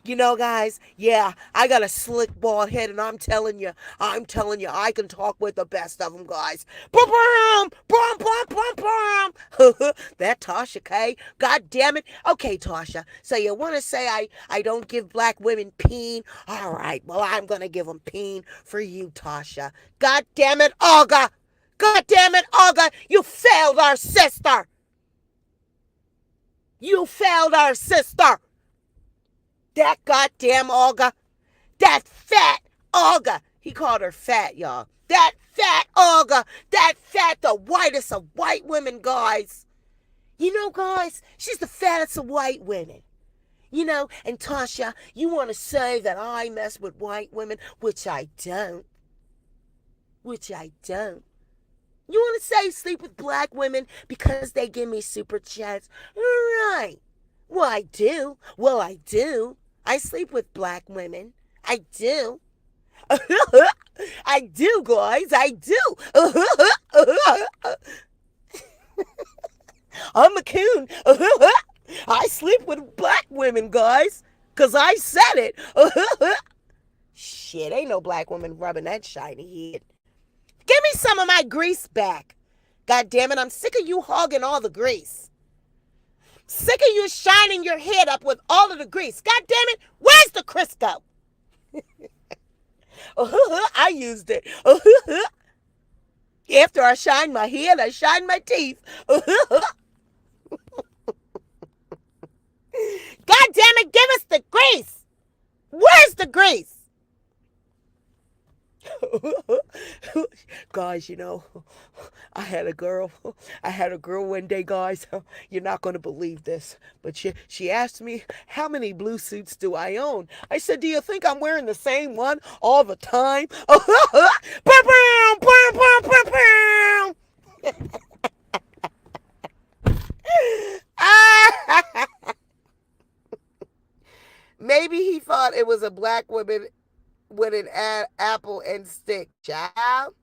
Guys, yeah, I got a slick bald head, and I'm telling you, I can talk with the best of them, guys. That Tasha K. God damn it. Okay, Tasha, so you want to say I don't give black women peen? All right, well, I'm going to give them peen for you, Tasha. God damn it, Olga. God damn it, Olga. You failed our sister. You failed our sister. That goddamn Olga. That fat Olga. He called her fat, y'all. That fat Olga. That fat, the whitest of white women, guys. Guys, she's the fattest of white women. And Tasha, you want to say that I mess with white women, which I don't. You want to say sleep with black women because they give me super chats? Right. Well, I do. I sleep with black women. I do. I do, guys. I do. I'm a coon. I sleep with black women, guys. Because I said it. Shit, ain't no black woman rubbing that shiny head. Give me some of my grease back. God damn it, I'm sick of you hogging all the grease. Sick of you shining your head up with all of the grease. God damn it, where's the Crisco? I used it. After I shined my hair and I shined my teeth. God damn it, give us the grease. Where's the grease? Guys, I had a girl. I had a girl one day, guys. You're not going to believe this. But she asked me, how many blue suits do I own? I said, do you think I'm wearing the same one all the time? Maybe he thought it was a black woman with an apple and stick. Child,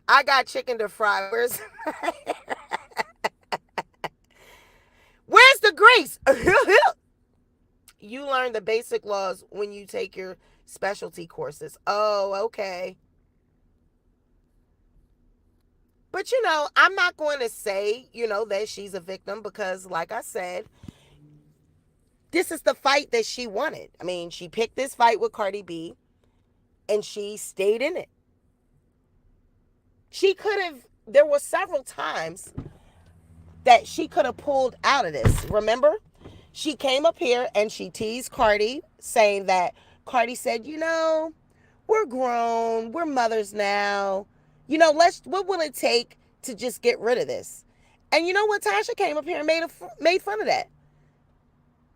I got chicken to fry. Where's the grease? You learn the basic laws when you take your specialty courses. Oh, okay. But I'm not going to say, that she's a victim because, like I said, this is the fight that she wanted. I mean, she picked this fight with Cardi B and she stayed in it. She could have, there were several times that she could have pulled out of this. Remember? She came up here and she teased Cardi, saying that Cardi said, we're grown, we're mothers now. What will it take to just get rid of this? And you know what? Tasha came up here and made fun of that.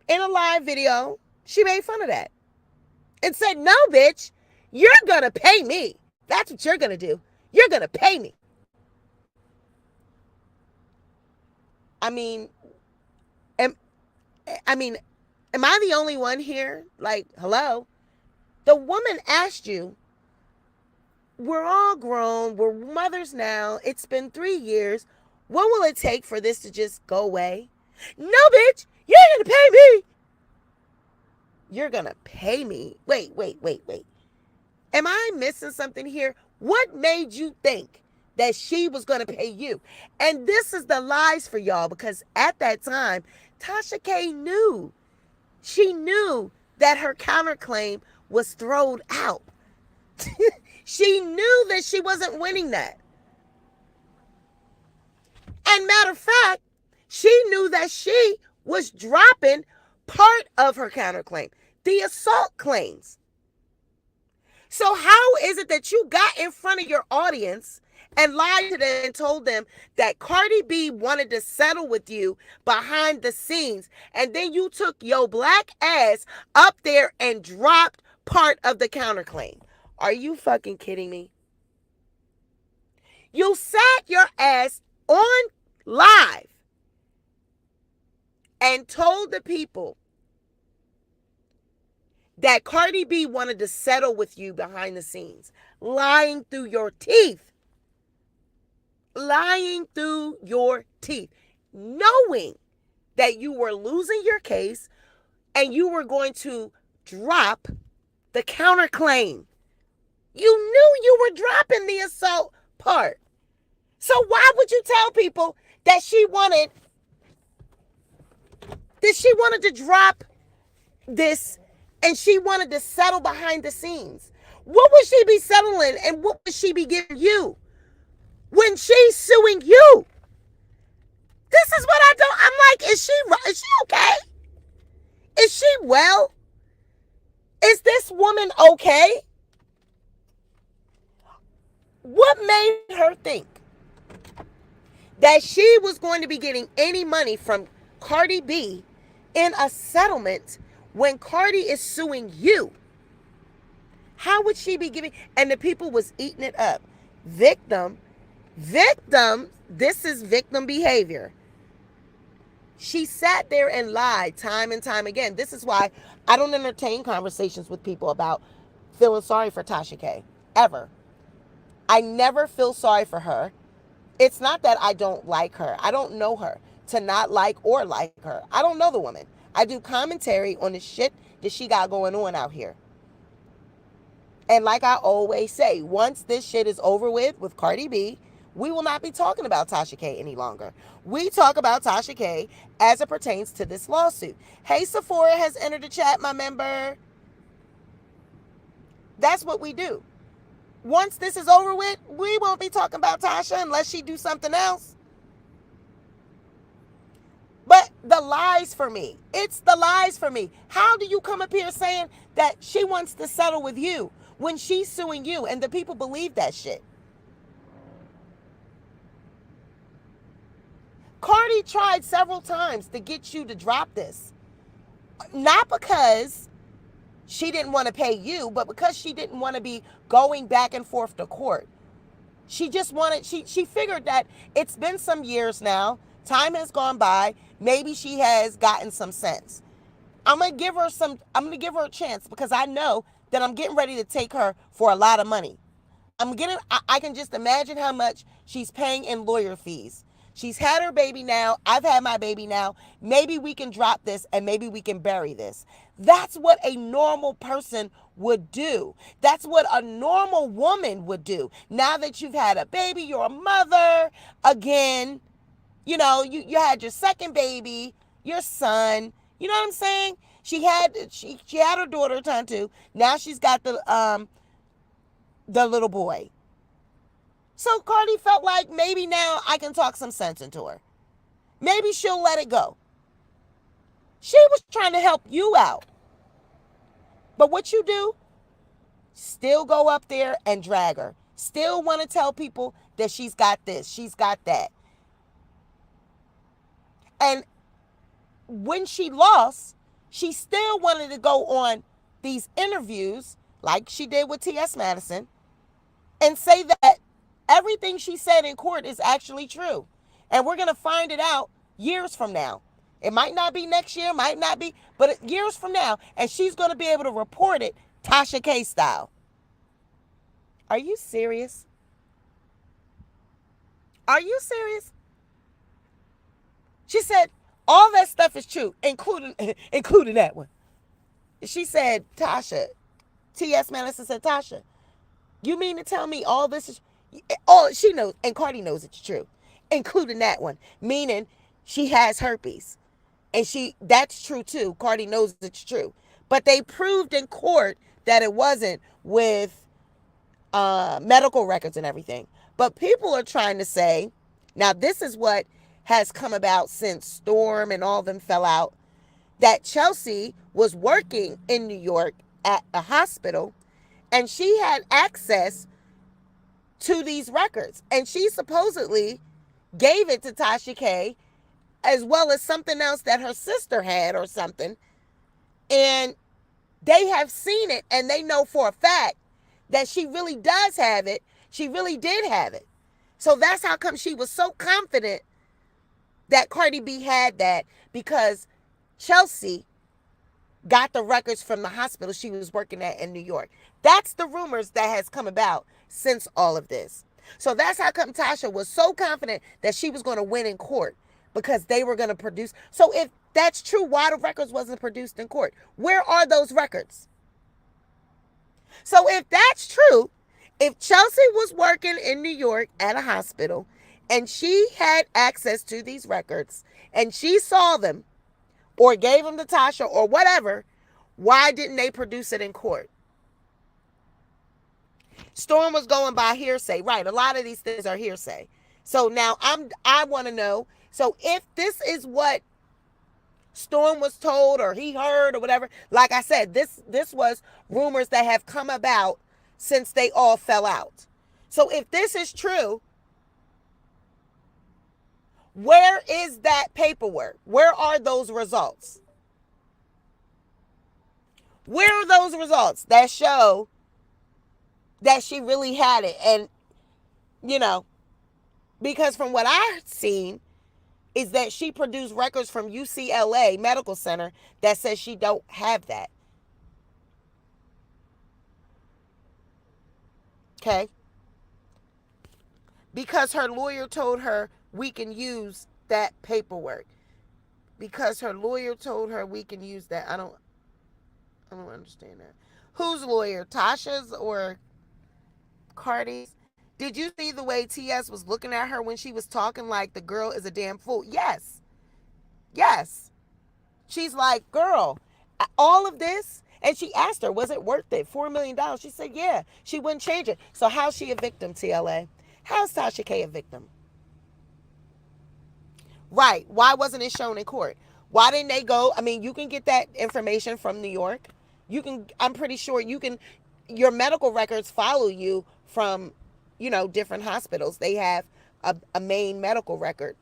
In a live video, she made fun of that. And said, no, bitch, you're going to pay me. That's what you're going to do. You're going to pay me. I mean, am I the only one here? Like, hello? The woman asked you, we're all grown. We're mothers now. It's been 3 years. What will it take for this to just go away? No, bitch. You're going to pay me. You're going to pay me. Wait. Am I missing something here? What made you think that she was going to pay you? And this is the lies for y'all, because at that time, Tasha K knew. She knew that her counterclaim was thrown out. She knew that she wasn't winning that. And matter of fact, she knew that she was dropping part of her counterclaim, the assault claims. So how is it that you got in front of your audience and lied to them and told them that Cardi B wanted to settle with you behind the scenes, and then you took your black ass up there and dropped part of the counterclaim? Are you fucking kidding me? You sat your ass on live and told the people that Cardi B wanted to settle with you behind the scenes, lying through your teeth. Lying through your teeth, knowing that you were losing your case and you were going to drop the counterclaim. You knew you were dropping the assault part. So why would you tell people that she wanted to drop this and she wanted to settle behind the scenes? What would she be settling and what would she be giving you when she's suing you? This is what I don't. I'm like, is she okay? Is she well? Is this woman okay? What made her think that she was going to be getting any money from Cardi B in a settlement when Cardi is suing you? How would she be giving? And the people was eating it up. Victim, this is victim behavior. She sat there and lied time and time again. This is why I don't entertain conversations with people about feeling sorry for Tasha K. Ever. I never feel sorry for her. It's not that I don't like her. I don't know her to not like or like her. I don't know the woman. I do commentary on the shit that she got going on out here. And like I always say, once this shit is over with Cardi B, we will not be talking about Tasha K any longer. We talk about Tasha K as it pertains to this lawsuit. Hey, Sephora has entered the chat, my member. That's what we do. Once this is over with, we won't be talking about Tasha unless she do something else. But the lies for me. It's the lies for me. How do you come up here saying that she wants to settle with you when she's suing you and the people believe that shit? Cardi tried several times to get you to drop this. Not because she didn't want to pay you, but because she didn't want to be going back and forth to court. She just wanted, she figured that it's been some years now. Time has gone by. Maybe she has gotten some sense. I'm gonna give her a chance because I know that I'm getting ready to take her for a lot of money. I can just imagine how much she's paying in lawyer fees. She's had her baby now. I've had my baby now. Maybe we can drop this and maybe we can bury this. That's what a normal person would do. That's what a normal woman would do. Now that you've had a baby, you're a mother again. You had your second baby, your son. You know what I'm saying? She had her daughter time too. Now she's got the little boy. So Cardi felt like maybe now I can talk some sense into her. Maybe she'll let it go. She was trying to help you out. But what you do, still go up there and drag her. Still want to tell people that she's got this, she's got that. And when she lost, she still wanted to go on these interviews like she did with T.S. Madison and say that everything she said in court is actually true. And we're going to find it out years from now. It might not be next year, might not be, but years from now. And she's going to be able to report it Tasha K style. Are you serious? Are you serious? She said all that stuff is true, including that one. She said, Tasha, T.S. Madison said, Tasha, you mean to tell me all this is, all she knows, and Cardi knows it's true, including that one, meaning she has herpes. And that's true too. Cardi knows it's true. But they proved in court that it wasn't with medical records and everything. But people are trying to say, now this is what has come about since Storm and all of them fell out, that Chelsea was working in New York at a hospital and she had access to these records. And she supposedly gave it to Tasha K as well as something else that her sister had or something. And they have seen it and they know for a fact that she really does have it. She really did have it. So that's how come she was so confident that Cardi B had that, because Chelsea got the records from the hospital she was working at in New York. That's the rumors that has come about since all of this. So that's how come Tasha was so confident that she was going to win in court, because they were going to produce. So if that's true, why the records wasn't produced in court? Where are those records? So if that's true, if Chelsea was working in New York at a hospital and she had access to these records and she saw them or gave them to Tasha or whatever, why didn't they produce it in court? Storm was going by hearsay. Right, a lot of these things are hearsay. So now I want to know, so if this is what Storm was told or he heard or whatever, like I said, this was rumors that have come about since they all fell out. So if this is true, where is that paperwork? Where are those results? Where are those results that show that she really had it? And, because from what I've seen is that she produced records from UCLA Medical Center that says she don't have that. Okay? Because her lawyer told her we can use that paperwork. Because her lawyer told her we can use that. I don't understand that. Whose lawyer? Tasha's or Cardi's? Did you see the way TS was looking at her when she was talking like the girl is a damn fool? Yes. Yes. She's like, girl, all of this, And she asked her, was it worth it? $4 million. She said, yeah. She wouldn't change it. So how's she a victim, TLA? How's Tasha K a victim? Right. Why wasn't it shown in court? Why didn't they go? I mean, you can get that information from New York. You can, I'm pretty sure you can, your medical records follow you from, different hospitals. They have a main medical record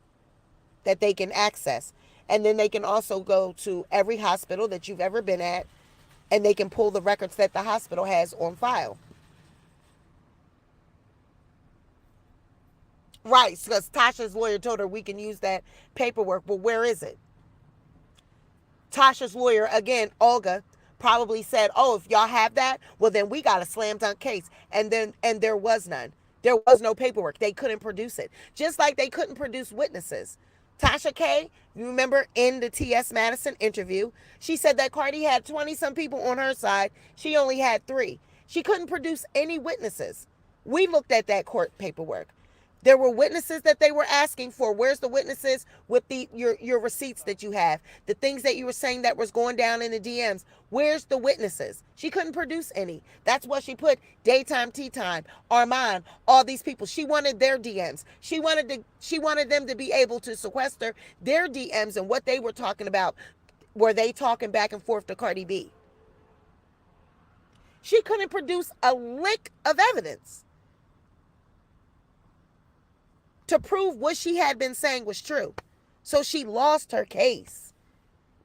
that they can access. And then they can also go to every hospital that you've ever been at, and they can pull the records that the hospital has on file. Right, because Tasha's lawyer told her we can use that paperwork, but where is it? Tasha's lawyer, again, Olga, probably said, "Oh, if y'all have that, well then we got a slam dunk case." And there was none. There was no paperwork. They couldn't produce it. Just like they couldn't produce witnesses. Tasha K, you remember in the T.S. Madison interview, she said that Cardi had 20 some people on her side. She only had 3. She couldn't produce any witnesses. We looked at that court paperwork. There were witnesses that they were asking for. Where's the witnesses with your receipts that you have? The things that you were saying that was going down in the DMs. Where's the witnesses? She couldn't produce any. That's what she put daytime, tea time, Armand, all these people. She wanted their DMs. She wanted them to be able to sequester their DMs and what they were talking about. Were they talking back and forth to Cardi B? She couldn't produce a lick of evidence to prove what she had been saying was true. So she lost her case.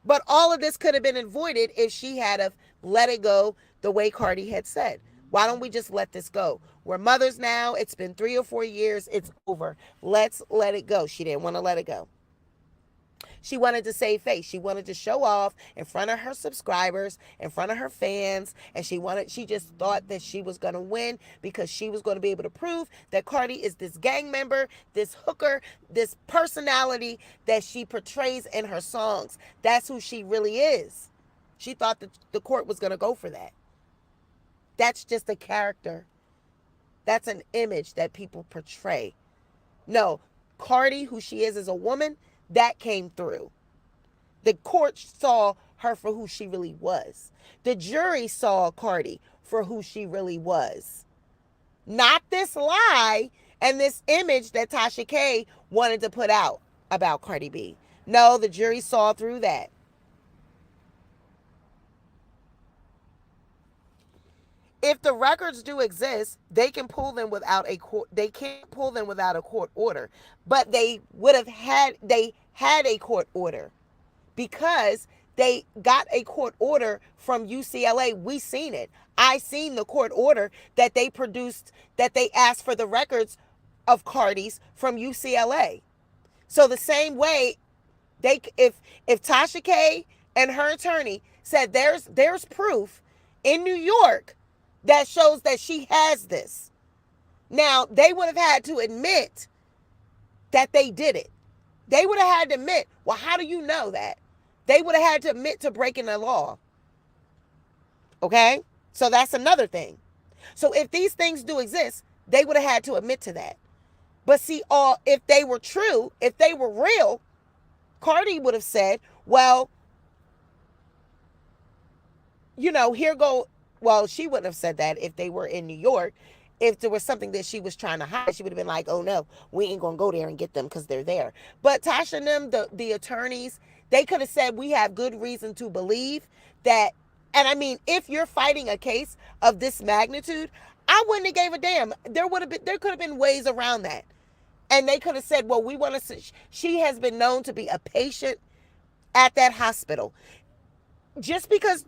But all of this could have been avoided if she had have let it go the way Cardi had said. Why don't we just let this go? We're mothers now. It's been 3 or 4 years. It's over. Let's let it go. She didn't want to let it go. She wanted to save face. She wanted to show off in front of her subscribers, in front of her fans, and she just thought that she was going to win because she was going to be able to prove that Cardi is this gang member, this hooker, this personality that she portrays in her songs. That's who she really is. She thought that the court was going to go for that. That's just a character. That's an image that people portray. No, Cardi, who she is as a woman, that came through. The court saw her for who she really was. The jury saw Cardi for who she really was. Not this lie and this image that Tasha K wanted to put out about Cardi B. No, the jury saw through that. If the records do exist, they can pull them without a court. They can't pull them without a court order. But they had a court order because they got a court order from UCLA. We seen it. I seen the court order that they produced, that they asked for the records of Cardi's from UCLA. So the same way, if Tasha K and her attorney said there's proof in New York that shows that she has this. Now, they would have had to admit that they did it. They would have had to admit, well, how do you know that? They would have had to admit to breaking the law. Okay? So that's another thing. So if these things do exist, they would have had to admit to that. But see, if they were true, if they were real, Cardi would have said, well, here go. Well, she wouldn't have said that if they were in New York. If there was something that she was trying to hide, she would have been like, oh no, we ain't going to go there and get them because they're there. But Tasha and them, the attorneys, they could have said, we have good reason to believe that. And I mean, if you're fighting a case of this magnitude, I wouldn't have gave a damn. There could have been ways around that. And they could have said, well, we want to, she has been known to be a patient at that hospital. Just because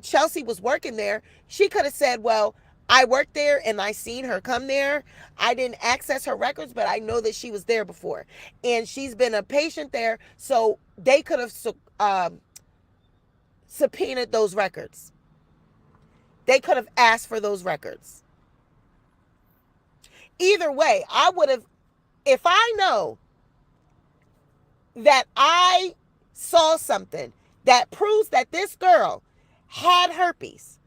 Chelsea was working there, she could have said, well, I worked there and I seen her come there. I didn't access her records, but I know that she was there before. And she's been a patient there, so they could have subpoenaed those records. They could have asked for those records. Either way, I would have, if I know that I saw something that proves that this girl had herpes,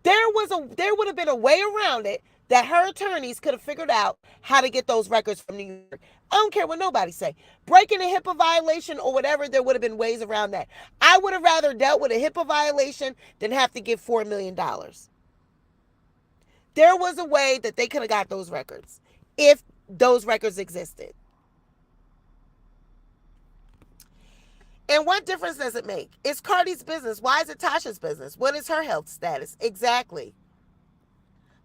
there would have been a way around it that her attorneys could have figured out how to get those records from New York. I don't care what nobody say. Breaking a HIPAA violation or whatever, there would have been ways around that. I would have rather dealt with a HIPAA violation than have to give $4 million. There was a way that they could have got those records if those records existed. And what difference does it make? It's Cardi's business. Why is it Tasha's business? What is her health status? Exactly.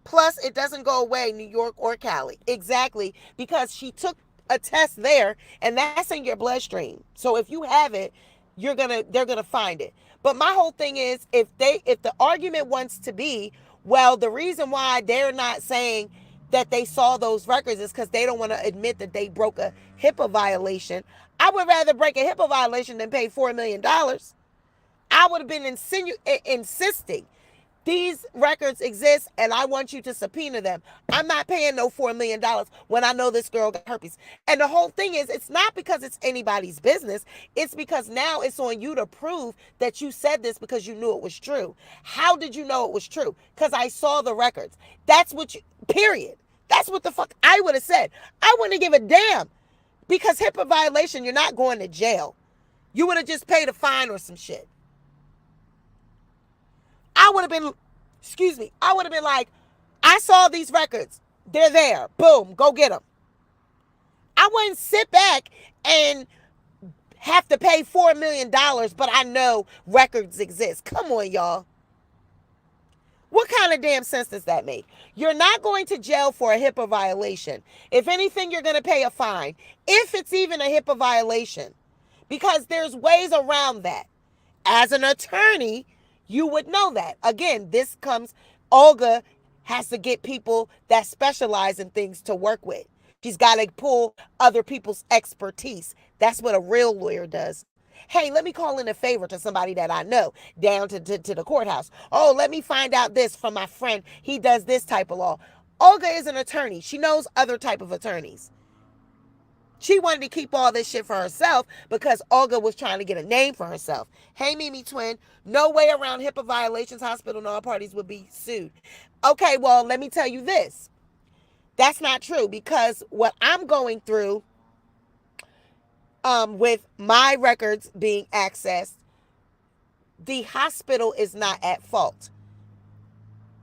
Plus, it doesn't go away, New York or Cali. Exactly. Because she took a test there, and that's in your bloodstream. So if you have it, they're gonna find it. But my whole thing is, if the argument wants to be, well, the reason why they're not saying that they saw those records is because they don't want to admit that they broke a HIPAA violation. I would rather break a HIPAA violation than pay $4 million. I would have been insisting these records exist and I want you to subpoena them. I'm not paying no $4 million when I know this girl got herpes. And the whole thing is, it's not because it's anybody's business. It's because now it's on you to prove that you said this because you knew it was true. How did you know it was true? Because I saw the records. That's what you, period. That's what the fuck I would have said. I wouldn't give a damn. Because HIPAA violation, you're not going to jail. You would have just paid a fine or some shit. I would have been, I would have been like, I saw these records. They're there. Boom, go get them. I wouldn't sit back and have to pay $4 million, but I know records exist. Come on, y'all. What kind of damn sense does that make? You're not going to jail for a HIPAA violation. If anything, you're going to pay a fine, if it's even a HIPAA violation, because there's ways around that. As an attorney, you would know that. Again, this comes, Olga has to get people that specialize in things to work with. She's got to pull other people's expertise. That's what a real lawyer does. Hey, let me call in a favor to somebody that I know down to the courthouse. Oh, let me find out this from my friend. He does this type of law. Olga is an attorney. She knows other type of attorneys. She wanted to keep all this shit for herself because Olga was trying to get a name for herself. Hey, Mimi Twin, no way around HIPAA violations, hospital and all parties would be sued. Okay, well, let me tell you this. That's not true, because what I'm going through with my records being accessed, the hospital is not at fault.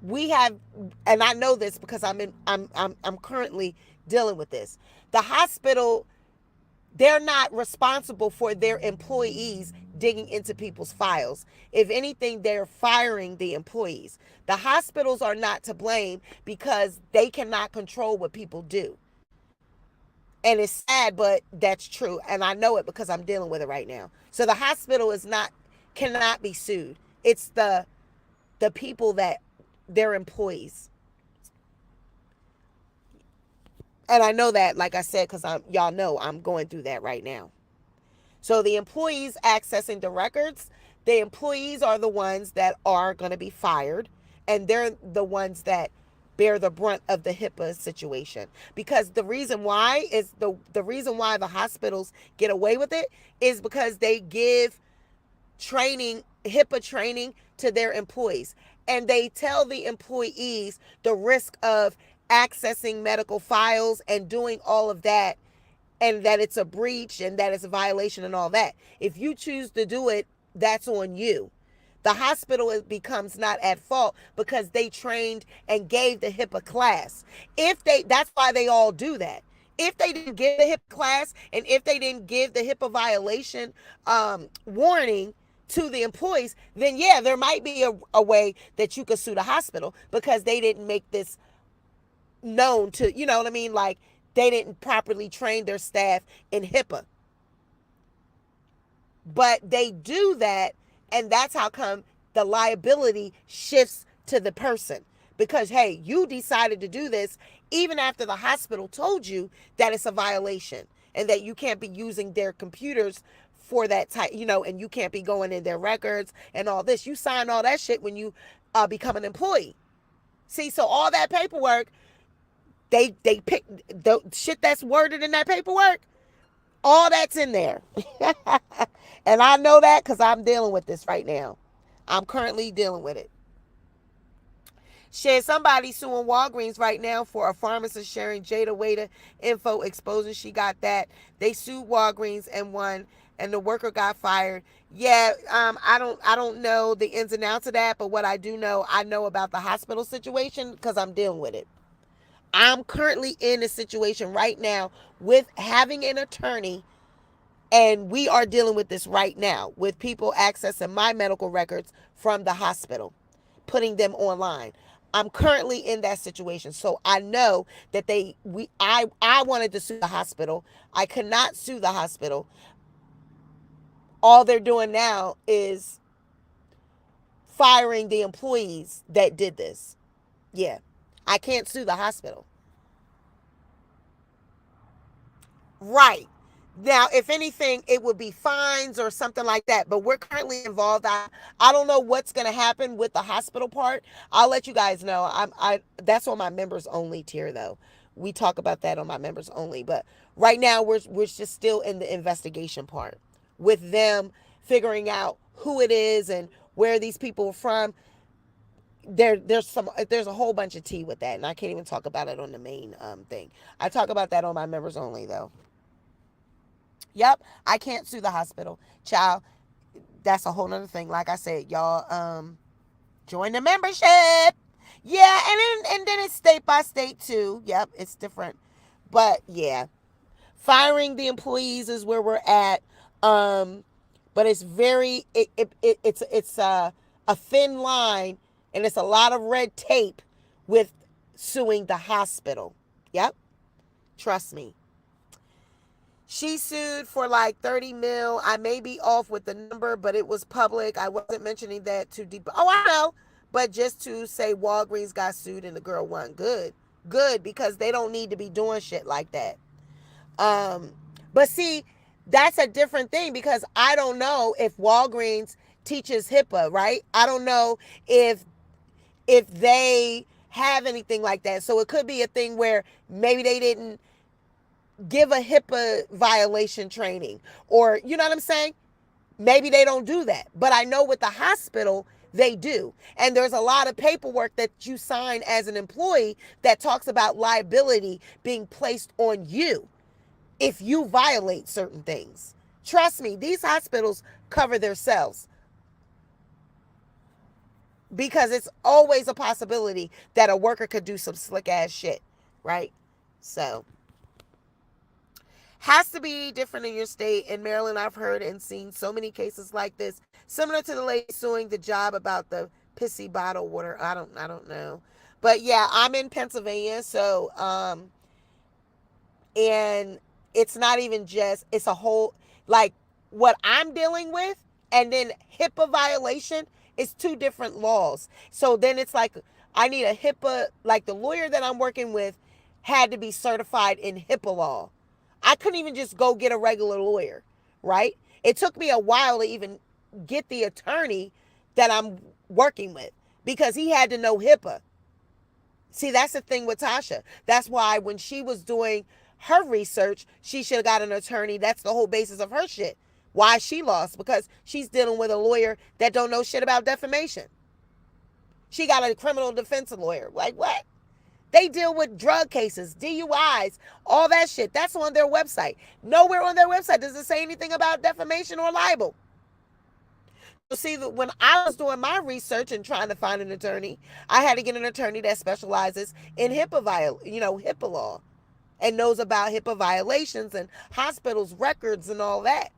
We have, and I know this because I'm currently dealing with this. The hospital, they're not responsible for their employees digging into people's files. If anything, they're firing the employees. The hospitals are not to blame because they cannot control what people do. And it's sad, but that's true. And I know it because I'm dealing with it right now. So the hospital cannot be sued. It's the people that they're employees. And I know that, like I said, because y'all know I'm going through that right now. So the employees accessing the records, the employees are the ones that are going to be fired. And they're the ones that bear the brunt of the HIPAA situation. Because the reason why is the reason why the hospitals get away with it is because they give training, HIPAA training to their employees. And they tell the employees the risk of accessing medical files and doing all of that, and that it's a breach and that it's a violation and all that. If you choose to do it, that's on you. The hospital becomes not at fault because they trained and gave the HIPAA class. That's why they all do that. If they didn't give the HIPAA class and if they didn't give the HIPAA violation warning to the employees, then yeah, there might be a way that you could sue the hospital because they didn't make this known to, you know what I mean? Like, they didn't properly train their staff in HIPAA. But they do that, and that's how come the liability shifts to the person. Because, hey, you decided to do this even after the hospital told you that it's a violation and that you can't be using their computers for that type, and you can't be going in their records and all this. You sign all that shit when you become an employee. See, so all that paperwork, they pick the shit that's worded in that paperwork. All that's in there. And I know that because I'm dealing with this right now. I'm currently dealing with it. Shit, somebody suing Walgreens right now for a pharmacist sharing Jada Waiter info exposing she got that. They sued Walgreens and won, and the worker got fired. Yeah, I don't know the ins and outs of that, but what I know about the hospital situation because I'm dealing with it. I'm currently in a situation right now with having an attorney, and we are dealing with this right now with people accessing my medical records from the hospital, putting them online. I'm currently in that situation. So I know that I wanted to sue the hospital. I could not sue the hospital. All they're doing now is firing the employees that did this. Yeah. I can't sue the hospital. Right. Now, if anything, it would be fines or something like that. But we're currently involved. I don't know what's going to happen with the hospital part. I'll let you guys know. I that's on my members only tier though. We talk about that on my members only. But right now we're just still in the investigation part with them figuring out who it is and where these people are from. There's a whole bunch of tea with that, and I can't even talk about it on the main thing. I talk about that on my members only though. Yep, I can't sue the hospital. Child, that's a whole nother thing. Like I said, y'all join the membership. Yeah, and then it's state by state too. Yep, it's different. But yeah, firing the employees is where we're at. Um but it's very it's a thin line, and it's a lot of red tape with suing the hospital. Yep, trust me. She sued for like 30 mil. I may be off with the number, but it was public. I wasn't mentioning that too deep. Oh, I know. But just to say Walgreens got sued and the girl won. Good. Good, because they don't need to be doing shit like that. Um, but see, that's a different thing because I don't know if Walgreens teaches HIPAA, right? I don't know if they have anything like that. So it could be a thing where maybe they didn't give a HIPAA violation training, or you know what I'm saying? Maybe they don't do that. But I know with the hospital, they do. And there's a lot of paperwork that you sign as an employee that talks about liability being placed on you if you violate certain things. Trust me, these hospitals cover themselves because it's always a possibility that a worker could do some slick ass shit, right? So has to be different in your state. In Maryland, I've heard and seen so many cases like this, similar to the lady suing the job about the pissy bottle water. I don't know. But yeah, I'm in Pennsylvania, so and it's not even just, it's a whole, like, what I'm dealing with and then HIPAA violation is two different laws. So then it's like I need a HIPAA, like the lawyer that I'm working with had to be certified in HIPAA law. I couldn't even just go get a regular lawyer, right? It took me a while to even get the attorney that I'm working with because he had to know HIPAA. See, that's the thing with Tasha. That's why when she was doing her research, she should have got an attorney. That's the whole basis of her shit. Why she lost, because she's dealing with a lawyer that don't know shit about defamation. She got a criminal defense lawyer. Like what? They deal with drug cases, DUIs, all that shit. That's on their website. Nowhere on their website does it say anything about defamation or libel. So see, when I was doing my research and trying to find an attorney, I had to get an attorney that specializes in HIPAA law, and knows about HIPAA violations and hospitals' records and all that.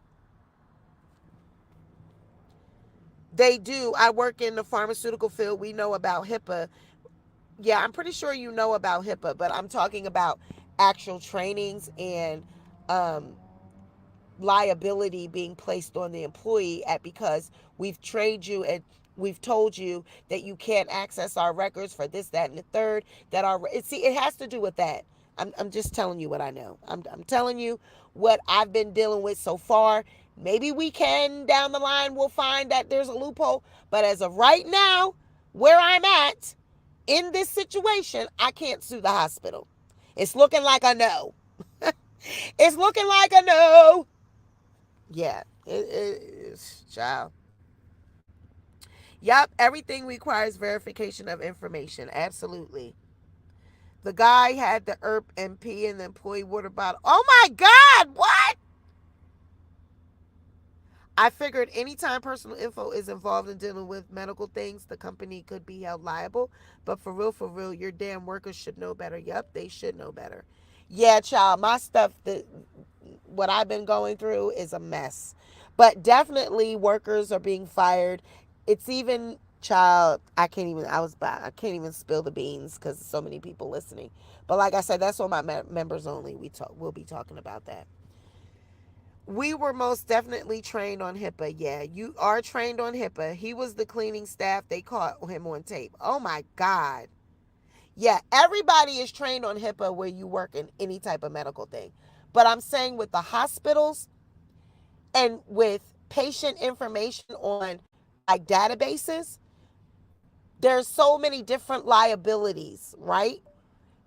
They do. I work in the pharmaceutical field. We know about HIPAA. Yeah, I'm pretty sure you know about HIPAA, but I'm talking about actual trainings and um, liability being placed on the employee at, because we've trained you and we've told you that you can't access our records for this, that, and the third. That our see, it has to do with that. I'm just telling you what I know. I'm telling you what I've been dealing with so far. Maybe we can down the line we'll find that there's a loophole, but as of right now, where I'm at in this situation, I can't sue the hospital. It's looking like a no. It's looking like a no. Yeah, it is, child. Yep, everything requires verification of information. Absolutely. The guy had the ERP and pee in the employee water bottle. Oh my God, what? I figured anytime personal info is involved in dealing with medical things, the company could be held liable. But for real, your damn workers should know better. Yep, they should know better. Yeah, child, my stuff, what I've been going through is a mess. But definitely workers are being fired. It's even, child, I can't even spill the beans because so many people listening. But like I said, that's on my members only. We'll be talking about that. We were most definitely trained on HIPAA. Yeah, you are trained on HIPAA. He was the cleaning staff. They caught him on tape. Oh my God. Yeah, everybody is trained on HIPAA where you work in any type of medical thing. But I'm saying with the hospitals and with patient information on like databases, there's so many different liabilities, right?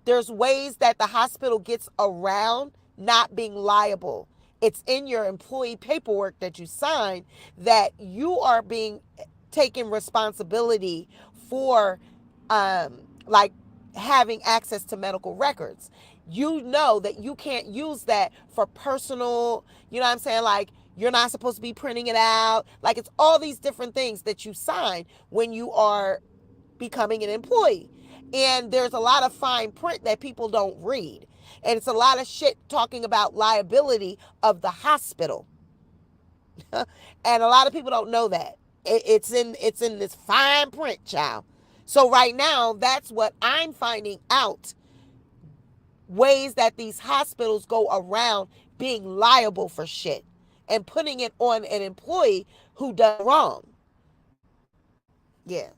There's ways that the hospital gets around not being liable. It's in your employee paperwork that you sign that you are being taking responsibility for like having access to medical records. You know that you can't use that for personal, you know what I'm saying? Like you're not supposed to be printing it out. Like it's all these different things that you sign when you are becoming an employee. And there's a lot of fine print that people don't read. And it's a lot of shit talking about liability of the hospital. And a lot of people don't know that. It's in this fine print, child. So right now, that's what I'm finding out. Ways that these hospitals go around being liable for shit and putting it on an employee who done wrong. Yeah.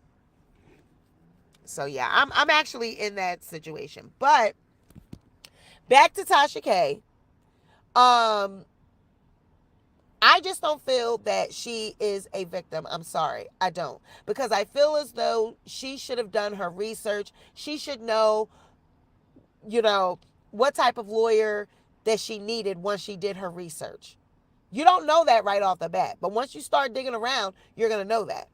So yeah, I'm actually in that situation. But back to Tasha K. Um, I just don't feel that she is a victim. I'm sorry. I don't. Because I feel as though she should have done her research. She should know, you know, what type of lawyer that she needed once she did her research. You don't know that right off the bat. But once you start digging around, you're going to know that.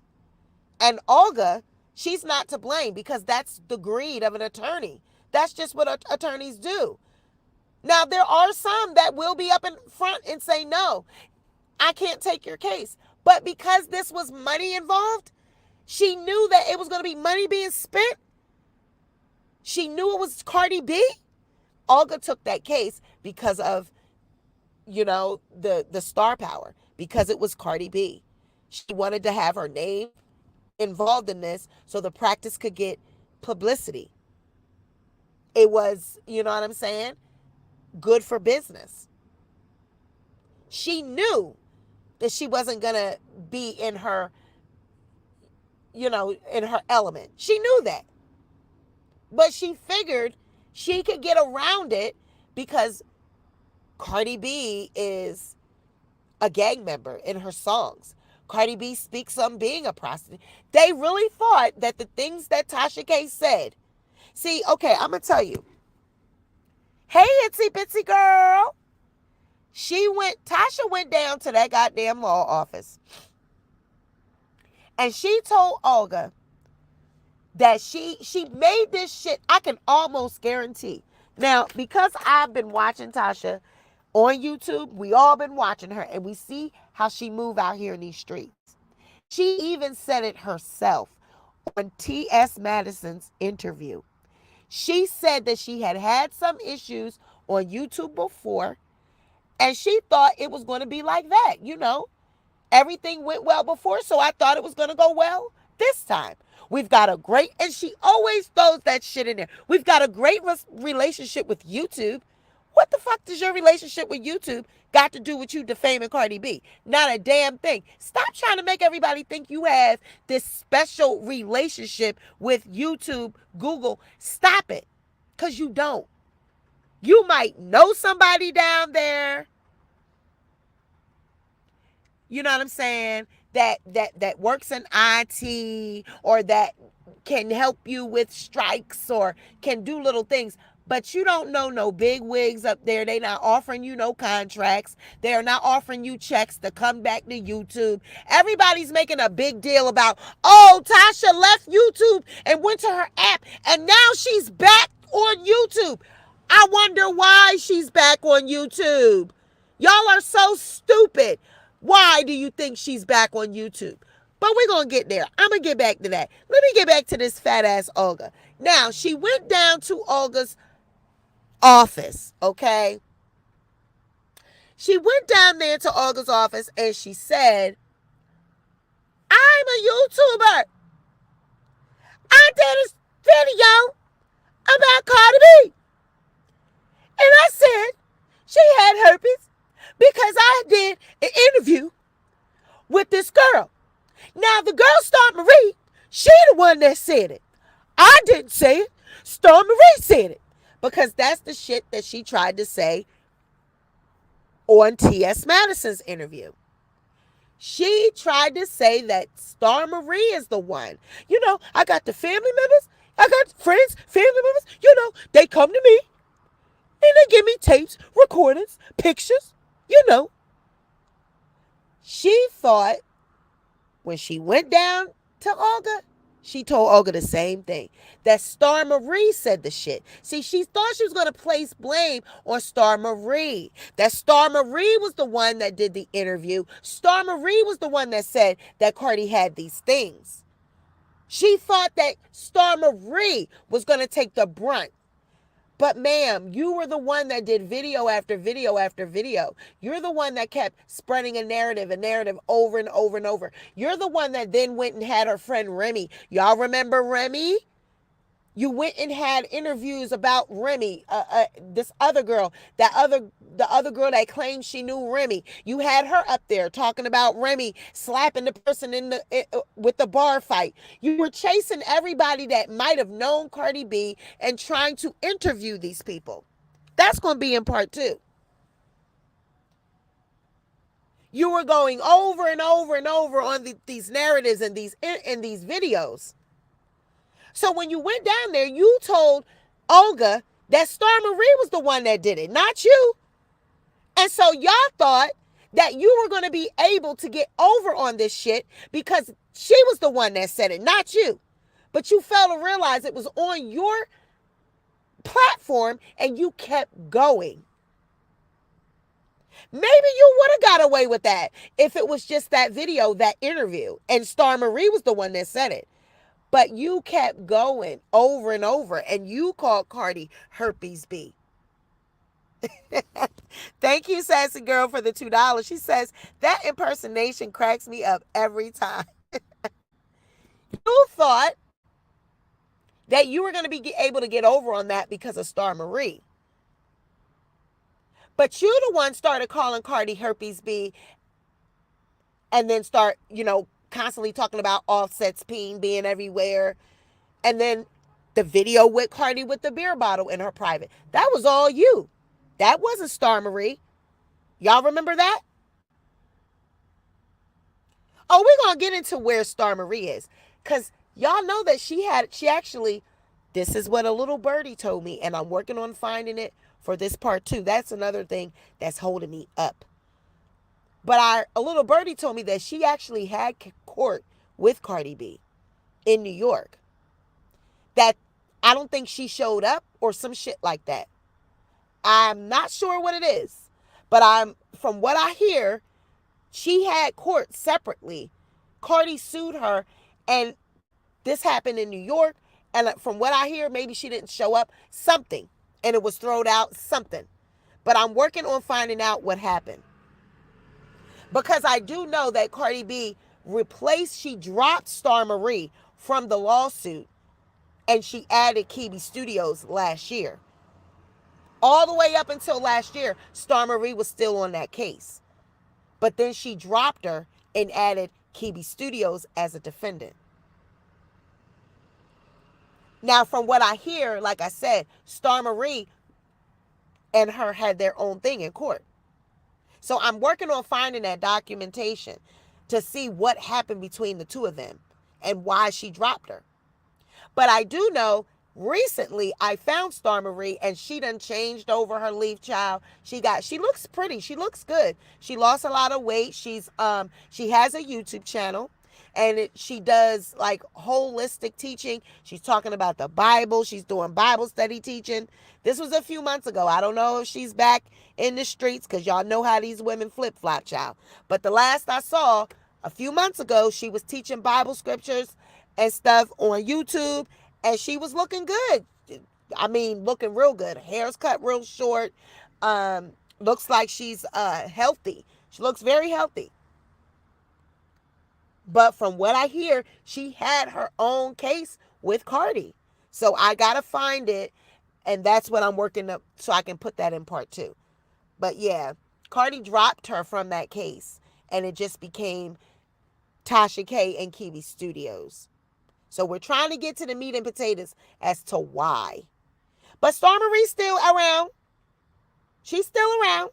And Olga, she's not to blame because that's the greed of an attorney. That's just what attorneys do. Now, there are some that will be up in front and say, no, I can't take your case. But because this was money involved, she knew that it was going to be money being spent. She knew it was Cardi B. Olga took that case because of, the star power, because it was Cardi B. She wanted to have her name involved in this so the practice could get publicity. It was, you know what I'm saying, good for business. She knew that she wasn't going to be in her, in her element. She knew that. But she figured she could get around it because Cardi B is a gang member in her songs. Cardi B speaks on being a prostitute. They really thought that the things that Tasha K said. See, okay, I'm going to tell you. Hey, itsy bitsy girl. Tasha went down to that goddamn law office. And she told Olga that she made this shit, I can almost guarantee. Now, because I've been watching Tasha on YouTube, we all been watching her, and we see how she move out here in these streets. She even said it herself on T.S. Madison's interview. She said that she had had some issues on YouTube before, and she thought it was going to be like that. Everything went well before, so I thought it was going to go well this time. We've got a great, and she always throws that shit in there. We've got a great relationship with YouTube. What the fuck does your relationship with YouTube got to do with you defaming Cardi B? Not a damn thing. Stop trying to make everybody think you have this special relationship with YouTube, Google. Stop it. Because you don't. You might know somebody down there. You know what I'm saying? That works in IT or that can help you with strikes or can do little things. But you don't know no big wigs up there. They not offering you no contracts. They are not offering you checks to come back to YouTube. Everybody's making a big deal about, oh, Tasha left YouTube and went to her app, and now she's back on YouTube. I wonder why she's back on YouTube. Y'all are so stupid. Why do you think she's back on YouTube? But we're going to get there. I'm going to get back to that. Let me get back to this fat ass Olga. Now, she went down to Olga's office, okay? She went down there to Olga's office and she said, I'm a YouTuber. I did a video about Cardi B. And I said she had herpes because I did an interview with this girl. Now, the girl, Star Marie, she the one that said it. I didn't say it. Star Marie said it. Because that's the shit that she tried to say on T.S. Madison's interview. She tried to say that Star Marie is the one. You know, I got the family members. I got friends, family members. You know, they come to me and they give me tapes, recordings, pictures. You know. She thought when she went down to Olga, she told Olga the same thing. That Star Marie said the shit. See, she thought she was going to place blame on Star Marie. That Star Marie was the one that did the interview. Star Marie was the one that said that Cardi had these things. She thought that Star Marie was going to take the brunt. But ma'am, you were the one that did video after video after video. You're the one that kept spreading a narrative over and over and over. You're the one that then went and had her friend Remy. Y'all remember Remy? You went and had interviews about Remy, this other girl, the other girl that claimed she knew Remy. You had her up there talking about Remy slapping the person with the bar fight. You were chasing everybody that might have known Cardi B and trying to interview these people. That's going to be in part 2. You were going over and over and over on these narratives and these videos. So when you went down there, you told Olga that Star Marie was the one that did it, not you. And so y'all thought that you were going to be able to get over on this shit because she was the one that said it, not you. But you failed to realize it was on your platform and you kept going. Maybe you would have got away with that if it was just that video, that interview, and Star Marie was the one that said it. But you kept going over and over, and you called Cardi Herpes B. Thank you, Sassy Girl, for the $2. She says, that impersonation cracks me up every time. You thought that you were going to be able to get over on that because of Star Marie. But you the one started calling Cardi Herpes B and then start, constantly talking about Offset's peen being everywhere. And then the video with Cardi with the beer bottle in her private. That was all you. That wasn't Star Marie. Y'all remember that? Oh, we're going to get into where Star Marie is. Because y'all know that she actually, this is what a little birdie told me. And I'm working on finding it for this part 2. That's another thing that's holding me up. But a little birdie told me that she actually had court with Cardi B in New York. That I don't think she showed up or some shit like that. I'm not sure what it is. But from what I hear, she had court separately. Cardi sued her and this happened in New York. And from what I hear, maybe she didn't show up. Something. And it was thrown out. Something. But I'm working on finding out what happened. Because I do know that Cardi B she dropped Star Marie from the lawsuit and she added Kibi Studios last year. All the way up until last year, Star Marie was still on that case. But then she dropped her and added Kibi Studios as a defendant. Now, from what I hear, like I said, Star Marie and her had their own thing in court. So I'm working on finding that documentation to see what happened between the two of them and why she dropped her. But I do know Recently, I found Star Marie, and she done changed over her leaf, child. She looks pretty. She looks good. She lost a lot of weight. She has a YouTube channel, and she does like holistic teaching. She's talking about the Bible. She's doing Bible study teaching. This was a few months ago. I don't know if she's back in the streets, because y'all know how these women flip flop, child. But the last I saw a few months ago, she was teaching Bible scriptures and stuff on YouTube, and she was looking good. I mean, looking real good. Hair's cut real short. Looks like she's healthy. She looks very healthy. But from what I hear, she had her own case with Cardi. So I gotta find it, and that's what I'm working up so I can put that in part 2. But yeah, Cardi dropped her from that case, and it just became Tasha K and Kiwi Studios. So we're trying to get to the meat and potatoes as to why. But Star Marie's still around. She's still around.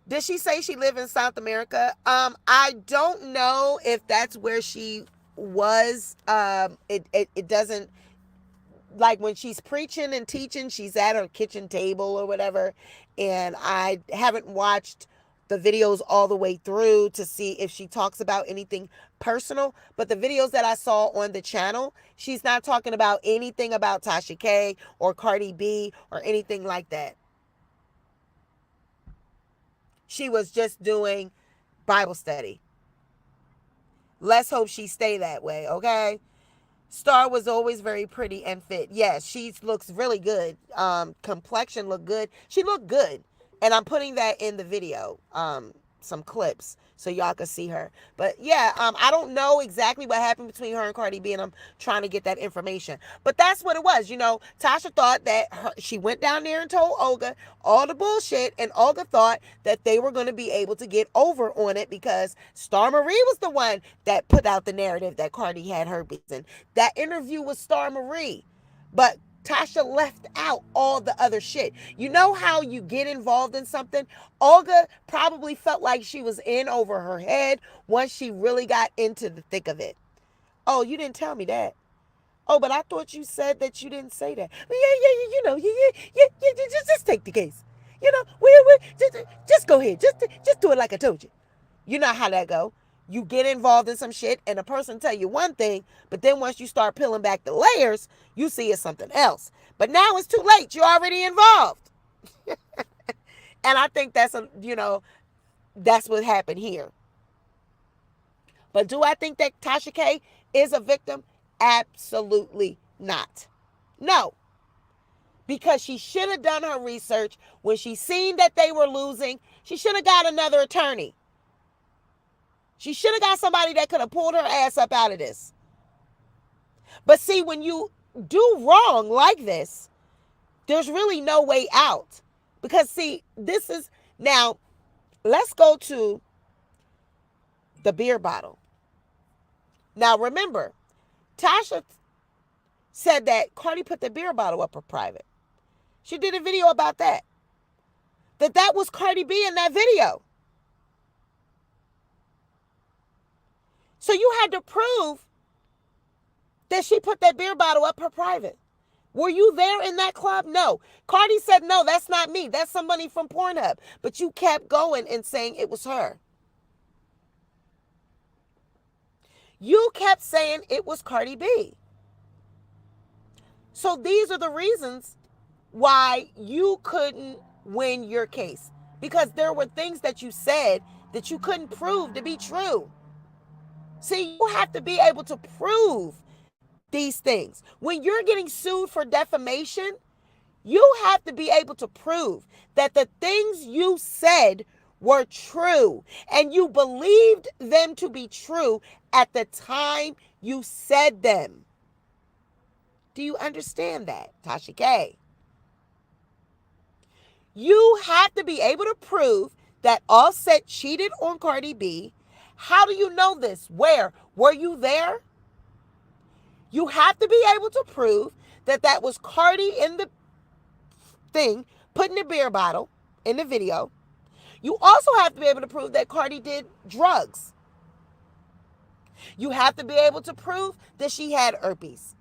Did she say she lived in South America? I don't know if that's where she was. It doesn't, like when she's preaching and teaching, she's at her kitchen table or whatever. And I haven't watched the videos all the way through to see if she talks about anything personal. But the videos that I saw on the channel, she's not talking about anything about Tasha K or Cardi B or anything like that. She was just doing Bible study. Let's hope she stay that way, okay? Star was always very pretty and fit. Yes, she looks really good. Complexion looked good. She looked good. And I'm putting that in the video, some clips, so y'all can see her. But yeah, I don't know exactly what happened between her and Cardi B, and I'm trying to get that information. But that's what it was. You know, Tasha thought that she went down there and told Olga all the bullshit, and Olga thought that they were going to be able to get over on it because Star Marie was the one that put out the narrative that Cardi had herpes. And that interview with Star Marie. But Tasha left out all the other shit. You know how you get involved in something? Olga probably felt like she was in over her head once she really got into the thick of it. Oh, you didn't tell me that. Oh, but I thought you said that you didn't say that. Well, you know, just take the case. You know, just go ahead. Just do it like I told you. You know how that go. You get involved in some shit and a person tell you one thing, but then once you start peeling back the layers, you see it's something else. But now it's too late. You're already involved. And I think that's that's what happened here. But do I think that Tasha K is a victim? Absolutely not. No. Because she should have done her research. When she seen that they were losing, she should have got another attorney. She should have got somebody that could have pulled her ass up out of this. But see, when you do wrong like this, there's really no way out. Because see, this is, now, let's go to the beer bottle. Now remember, Tasha said that Cardi put the beer bottle up her private. She did a video about that. That was Cardi B in that video. So you had to prove that she put that beer bottle up her private. Were you there in that club? No. Cardi said, no, that's not me. That's somebody from Pornhub. But you kept going and saying it was her. You kept saying it was Cardi B. So these are the reasons why you couldn't win your case. Because there were things that you said that you couldn't prove to be true. See, you have to be able to prove these things. When you're getting sued for defamation, you have to be able to prove that the things you said were true and you believed them to be true at the time you said them. Do you understand that, Tasha K? You have to be able to prove that Offset cheated on Cardi B. How do you know this? Where? Were you there? You have to be able to prove that that was Cardi in the thing, putting the beer bottle in the video. You also have to be able to prove that Cardi did drugs. You have to be able to prove that she had herpes.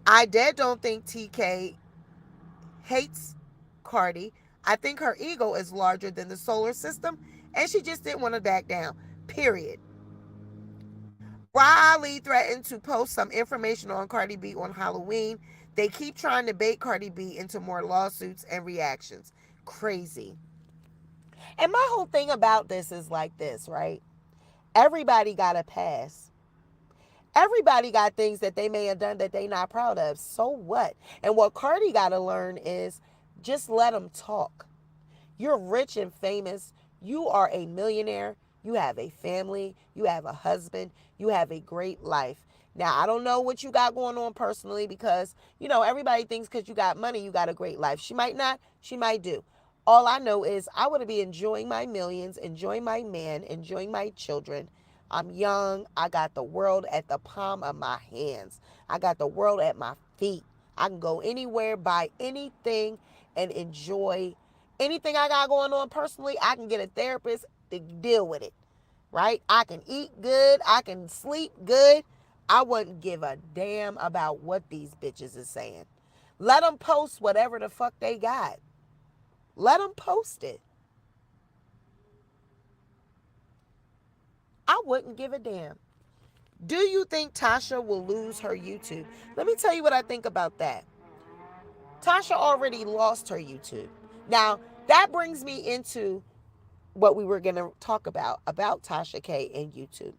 I dead don't think TK hates Cardi. I think her ego is larger than the solar system, and she just didn't want to back down. Period. Riley threatened to post some information on Cardi B on Halloween. They keep trying to bait Cardi B into more lawsuits and reactions. Crazy. And my whole thing about this is like this, right? Everybody got a pass. Everybody got things that they may have done that they not proud of. So what? And what Cardi got to learn is just let them talk. You're rich and famous. You are a millionaire. You have a family. You have a husband. You have a great life. Now, I don't know what you got going on personally because, everybody thinks because you got money, you got a great life. She might not. She might do. All I know is I want to be enjoying my millions, enjoying my man, enjoying my children. I'm young. I got the world at the palm of my hands. I got the world at my feet. I can go anywhere, buy anything, and enjoy anything I got going on personally. I can get a therapist to deal with it, right? I can eat good. I can sleep good. I wouldn't give a damn about what these bitches is saying. Let them post whatever the fuck they got. Let them post it. I wouldn't give a damn. Do you think Tasha will lose her YouTube? Let me tell you what I think about that. Tasha already lost her YouTube. Now, that brings me into what we were going to talk about Tasha K and YouTube.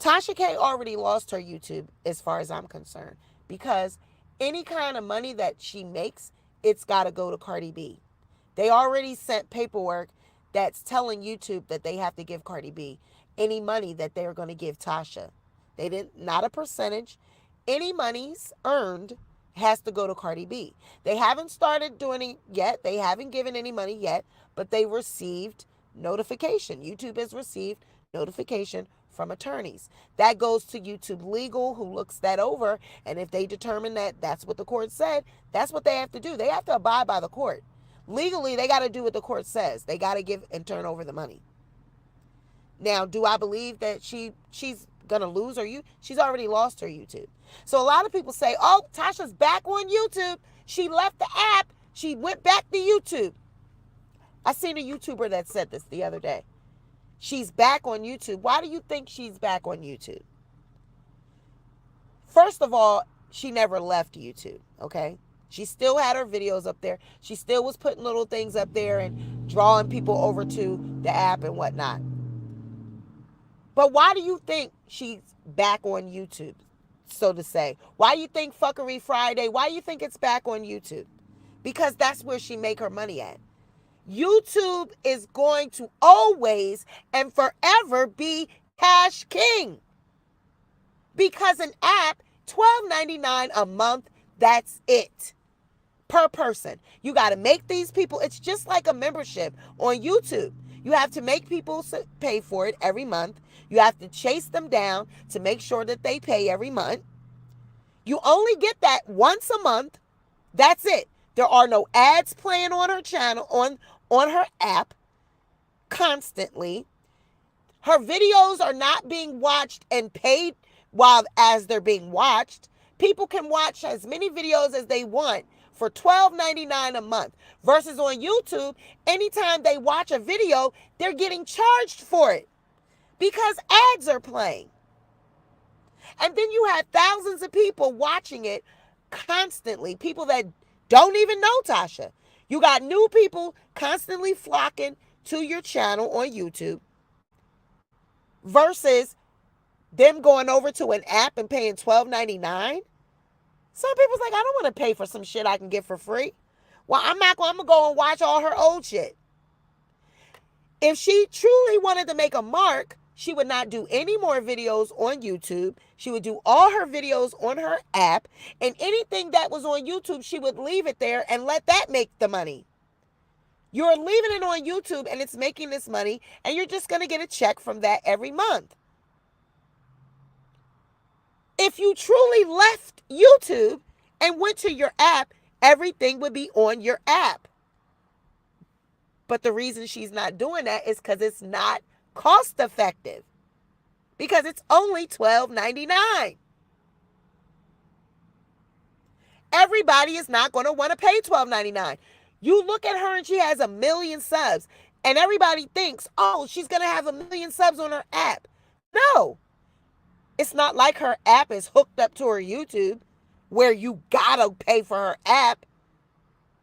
Tasha K already lost her YouTube as far as I'm concerned because any kind of money that she makes, it's got to go to Cardi B. They already sent paperwork that's telling YouTube that they have to give Cardi B any money that they're going to give Tasha. They didn't, not a percentage. Any monies earned has to go to Cardi B. They haven't started doing it yet. They haven't given any money yet, but they received notification. YouTube has received notification from attorneys. That goes to YouTube Legal, who looks that over, and if they determine that that's what the court said, that's what they have to do. They have to abide by the court. Legally, they got to do what the court says. They got to give and turn over the money. Now, do I believe that she's going to lose her YouTube? She's already lost her YouTube. So a lot of people say, oh, Tasha's back on YouTube. She left the app. She went back to YouTube. I seen a YouTuber that said this the other day. She's back on YouTube. Why do you think she's back on YouTube? First of all, she never left YouTube, okay? She still had her videos up there. She still was putting little things up there and drawing people over to the app and whatnot. But why do you think she's back on YouTube, so to say? Why do you think Fuckery Friday, why do you think it's back on YouTube? Because that's where she make her money at. YouTube is going to always and forever be cash king. Because an app, $12.99 a month, that's it. Per person. You got to make these people, it's just like a membership on YouTube. You have to make people pay for it every month. You have to chase them down to make sure that they pay every month. You only get that once a month. That's it. There are no ads playing on her channel, on her app constantly. Her videos are not being watched and paid as they're being watched. People can watch as many videos as they want for $12.99 a month. Versus on YouTube, anytime they watch a video, they're getting charged for it because ads are playing. And then you have thousands of people watching it constantly, people that don't even know Tasha. You got new people constantly flocking to your channel on YouTube versus them going over to an app and paying $12.99. Some people's like, I don't want to pay for some shit I can get for free. Well, I'm going to go and watch all her old shit. If she truly wanted to make a mark, she would not do any more videos on YouTube. She would do all her videos on her app, and anything that was on YouTube, she would leave it there and let that make the money. You're leaving it on YouTube and it's making this money, and you're just going to get a check from that every month. If you truly left YouTube and went to your app, everything would be on your app. But the reason she's not doing that is because it's not cost effective. Because it's only $12.99. Everybody is not going to want to pay $12.99. You look at her and she has 1 million subs, and everybody thinks, oh, she's going to have 1 million subs on her app. No, it's not like her app is hooked up to her YouTube where you gotta pay for her app.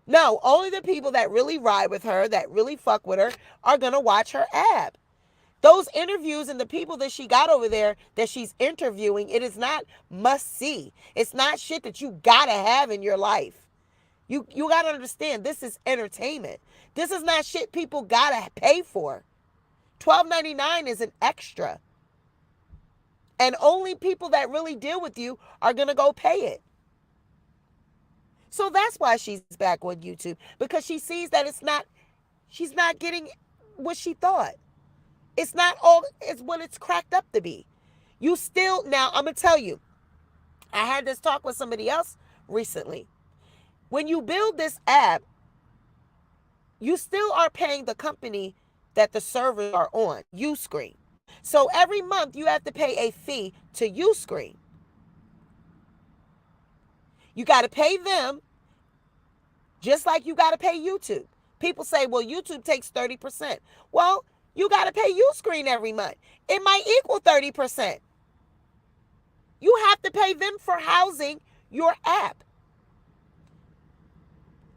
No, only the people that really ride with her, that really fuck with her, are gonna watch her app. Those interviews and the people that she got over there that she's interviewing, it is not must see. It's not shit that you gotta have in your life. You gotta understand, this is entertainment. This is not shit people gotta pay for. $12.99 is an extra. And only people that really deal with you are gonna go pay it. So that's why she's back on YouTube, because she sees that she's not getting what she thought. It's not all, it's what it's cracked up to be. You still, now I'm going to tell you, I had this talk with somebody else recently. When you build this app, you still are paying the company that the servers are on, Uscreen. So every month you have to pay a fee to Uscreen. You got to pay them just like you got to pay YouTube. People say, well, YouTube takes 30%. Well, you got to pay Uscreen every month. It might equal 30%. You have to pay them for housing your app.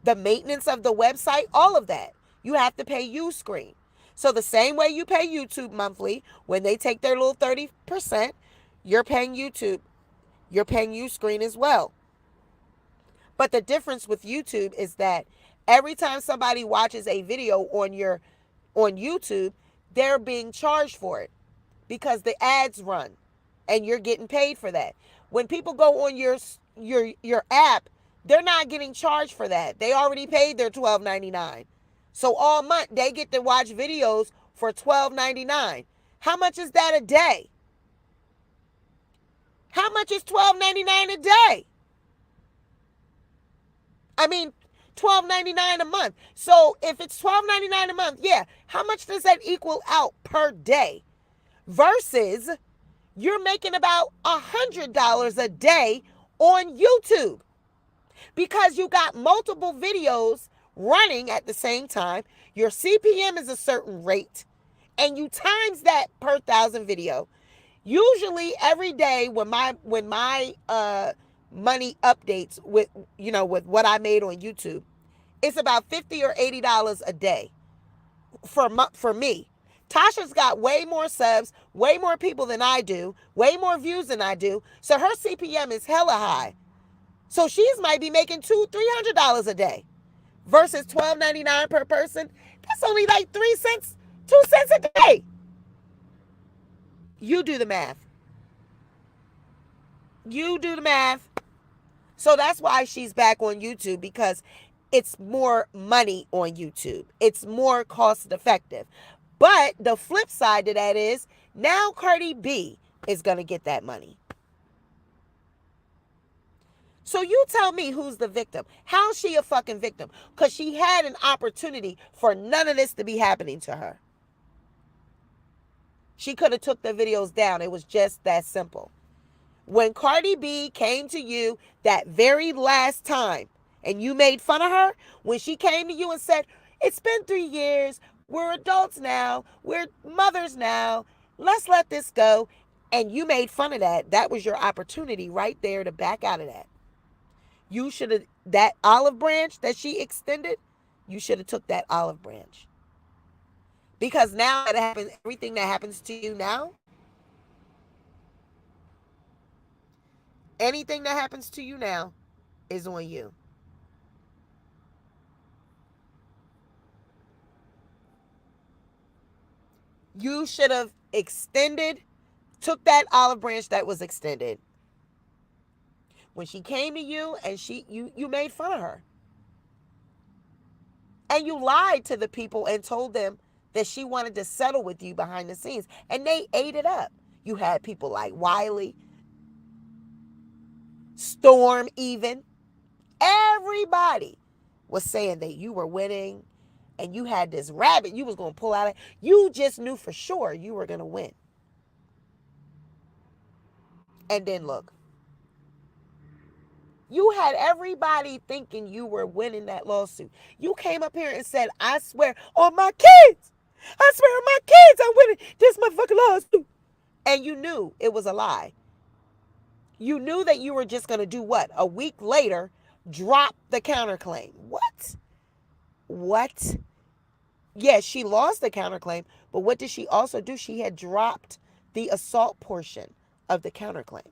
The maintenance of the website, all of that. You have to pay Uscreen. So the same way you pay YouTube monthly, when they take their little 30%, you're paying YouTube. You're paying Uscreen as well. But the difference with YouTube is that every time somebody watches a video on YouTube, they're being charged for it because the ads run and you're getting paid for that. When people go on your app, they're not getting charged for that. They already paid their $12.99. So all month they get to watch videos for $12.99. How much is that a day? How much is $12.99 a day? I mean, $12.99 a month. So if it's $12.99 a month, yeah, how much does that equal out per day? Versus you're making about $100 a day on YouTube because you got multiple videos running at the same time. Your CPM is a certain rate, and you times that per 1,000 video. Usually every day when my money updates with with what I made on YouTube, it's about $50 or $80 a day for me. Tasha's got way more subs, way more people than I do, way more views than I do. So her CPM is hella high. So she's might be making $200-$300 a day versus $12.99 per person. That's only like 3 cents, 2 cents a day. You do the math. You do the math. So that's why she's back on YouTube, because it's more money on YouTube. It's more cost effective. But the flip side to that is now Cardi B is going to get that money. So you tell me who's the victim. How's she a fucking victim? Because she had an opportunity for none of this to be happening to her. She could have took the videos down. It was just that simple. When Cardi B came to you that very last time and you made fun of her, when she came to you and said, it's been 3 years, we're adults now, we're mothers now, let's let this go, and you made fun of that, that was your opportunity right there to back out of that. You should have, that olive branch that she extended, you should have took that olive branch. Because now that happens, everything that happens to you now, anything that happens to you now is on you. You should have took that olive branch that was extended. When she came to you and you made fun of her. And you lied to the people and told them that she wanted to settle with you behind the scenes. And they ate it up. You had people like Wiley, Storm even. Everybody was saying that you were winning, and you had this rabbit you was going to pull out of, you just knew for sure you were going to win. And then look, you had everybody thinking you were winning that lawsuit. You came up here and said, I swear on my kids, I swear on my kids, I'm winning this motherfucking lawsuit. And you knew it was a lie. You knew that you were just going to do what? A week later, drop the counterclaim. What? What? Yes, she lost the counterclaim, but what did she also do? She had dropped the assault portion of the counterclaim.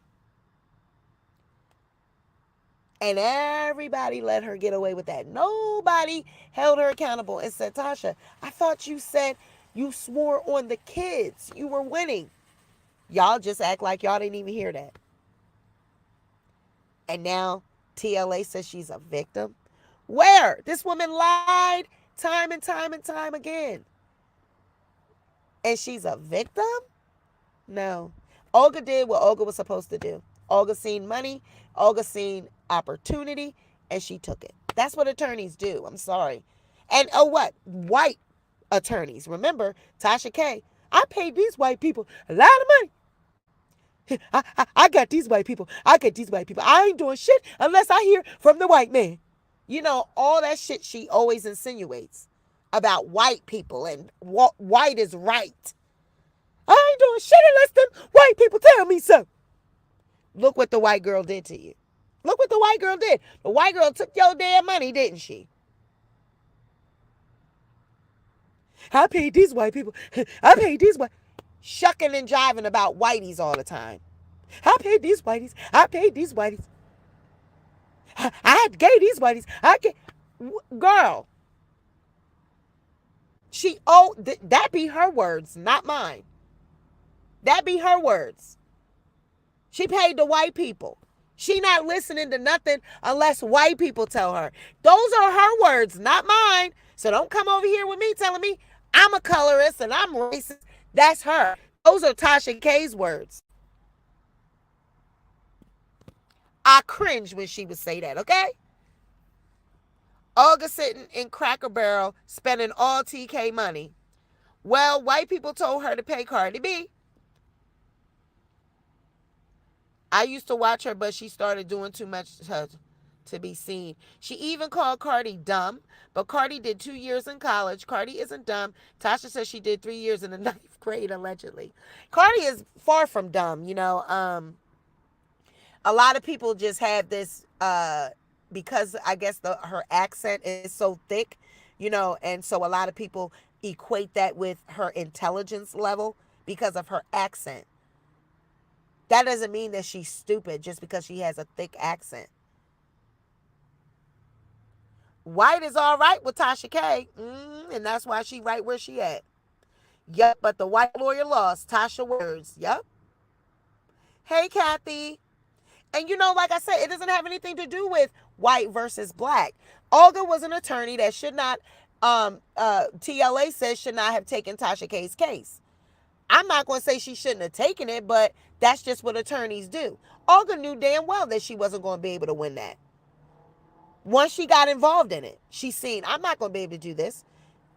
And everybody let her get away with that. Nobody held her accountable and said, Tasha, I thought you said you swore on the kids. You were winning. Y'all just act like y'all didn't even hear that. And now TLA says she's a victim. Where? This woman lied time and time and time again. And she's a victim? No. Olga did what Olga was supposed to do. Olga seen money, Olga seen opportunity, and she took it. That's what attorneys do. I'm sorry. And oh, what? White attorneys. Remember, Tasha K. I paid these white people a lot of money. I got these white people. I got these white people. I ain't doing shit unless I hear from the white man. You know, all that shit she always insinuates about white people and what white is right. I ain't doing shit unless them white people tell me so. Look what the white girl did to you. Look what the white girl did. The white girl took your damn money, didn't she? I paid these white people. I paid these white. Shucking and jiving about whiteys all the time. I paid these whiteys. I paid these whiteys. I gave these whiteys. I gave. Girl. That be her words, not mine. That be her words. She paid the white people. She not listening to nothing unless white people tell her. Those are her words, not mine. So don't come over here with me telling me I'm a colorist and I'm racist. That's her. Those are Tasha K's words. I cringe when she would say that, okay? Olga sitting in Cracker Barrel spending all TK money. Well, white people told her to pay Cardi B. I used to watch her, but she started doing too much to be seen. She even called Cardi dumb, but Cardi did 2 years in college. Cardi isn't dumb. Tasha says she did 3 years in the 9th grade, allegedly. Cardi is far from dumb, you know. A lot of people just have this, because I guess her accent is so thick, you know, and so a lot of people equate that with her intelligence level because of her accent. That doesn't mean that she's stupid just because she has a thick accent. White is all right with Tasha K, and that's why she right where she at. Yep, but the white lawyer lost. Tasha words. Yep. Hey, Kathy. And you know, like I said, it doesn't have anything to do with white versus black. Olga was an attorney that should not, TLA says should not have taken Tasha K's case. I'm not going to say she shouldn't have taken it, but that's just what attorneys do. Olga knew damn well that she wasn't going to be able to win that. Once she got involved in it, she's seen, I'm not going to be able to do this.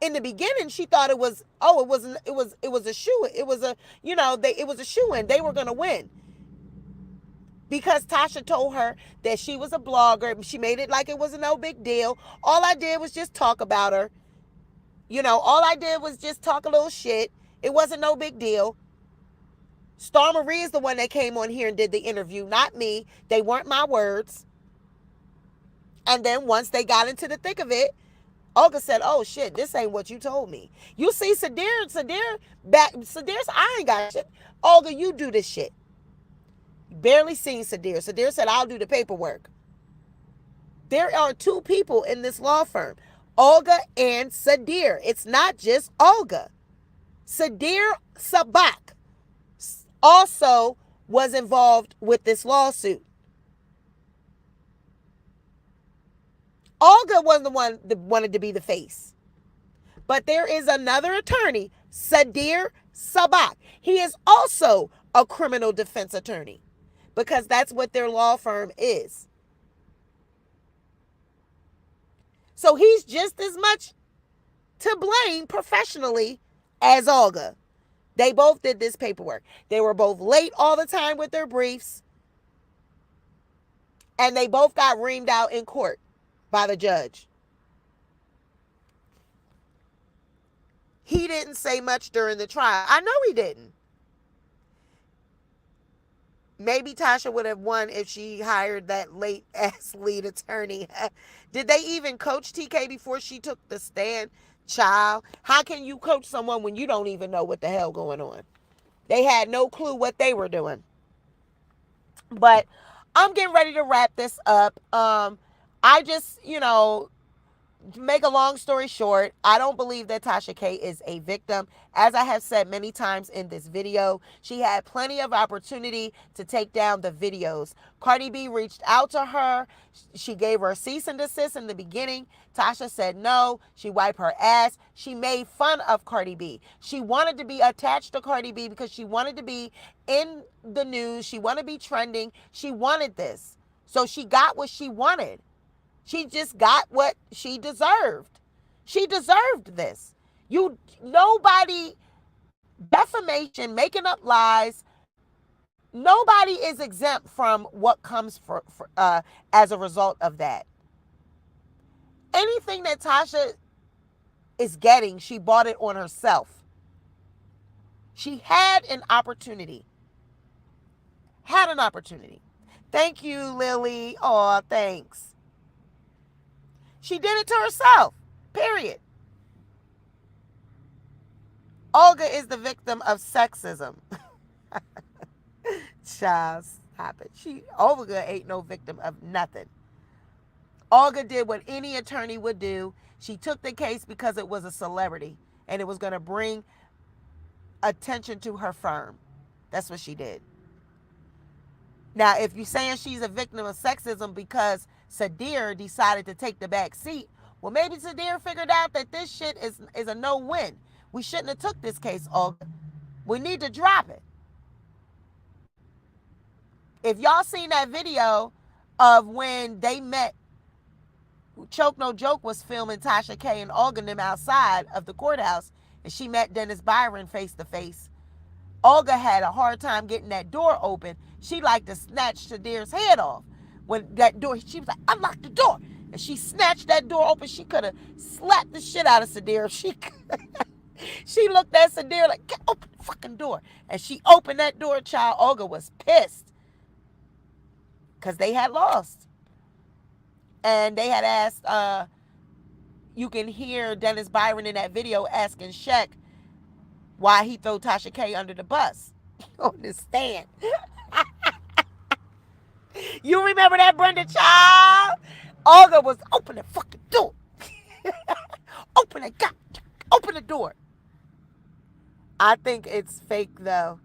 In the beginning, she thought it was, it was a shoe. It was a, it was a shoe-in. They were going to win. Because Tasha told her that she was a blogger. She made it like it was no big deal. All I did was just talk about her. All I did was just talk a little shit. It wasn't no big deal. Star Marie is the one that came on here and did the interview, not me. They weren't my words. And then once they got into the thick of it, Olga said, oh shit, this ain't what you told me. You see Sadir's, I ain't got shit. Olga, you do this shit. Barely seen Sadir. Sadir said, I'll do the paperwork. There are two people in this law firm, Olga and Sadir. It's not just Olga. Sadir Sabak also was involved with this lawsuit. Olga was the one that wanted to be the face. But there is another attorney, Sadir Sabak. He is also a criminal defense attorney because that's what their law firm is. So he's just as much to blame professionally as Olga. They both did this paperwork. They were both late all the time with their briefs, and they both got reamed out in court by the judge. He didn't say much during the trial. I know he didn't. Maybe Tasha would have won if she hired that late ass lead attorney. Did they even coach TK before she took the stand? Child, how can you coach someone when you don't even know what the hell going on? They had no clue what they were doing. But I'm getting ready to wrap this up. I just, to make a long story short, I don't believe that Tasha K is a victim. As I have said many times in this video, she had plenty of opportunity to take down the videos. Cardi B reached out to her. She gave her a cease and desist in the beginning. Tasha said no. She wiped her ass. She made fun of Cardi B. She wanted to be attached to Cardi B because she wanted to be in the news. She wanted to be trending. She wanted this. So she got what she wanted. She just got what she deserved. She deserved this. Nobody, defamation, making up lies, nobody is exempt from what comes as a result of that. Anything that Tasha is getting, she bought it on herself. She had an opportunity. Thank you, Lily. Oh, thanks. She did it to herself. Period. Olga is the victim of sexism. Child, stop it. Olga ain't no victim of nothing. Olga did what any attorney would do. She took the case because it was a celebrity and it was going to bring attention to her firm. That's what she did. Now, if you're saying she's a victim of sexism because Sadir decided to take the back seat, well, maybe Sadir figured out that this shit is a no-win. We shouldn't have took this case, Olga. We need to drop it. If y'all seen that video of when they met, Choke No Joke was filming Tasha K and Olga and them outside of the courthouse, and she met Dennis Byron face to face. Olga had a hard time getting that door open. She liked to snatch Sadir's head off. When that door, she was like, unlock the door. And she snatched that door open. She could have slapped the shit out of Sadir. She looked at Sadir like, get open the fucking door. And she opened that door, child. Olga was pissed. Because they had lost. And they had asked, you can hear Dennis Byron in that video asking Shaq why he threw Tasha K under the bus on the stand. You remember that, Brenda, child? Olga was open the fucking door. Open the door. I think it's fake though.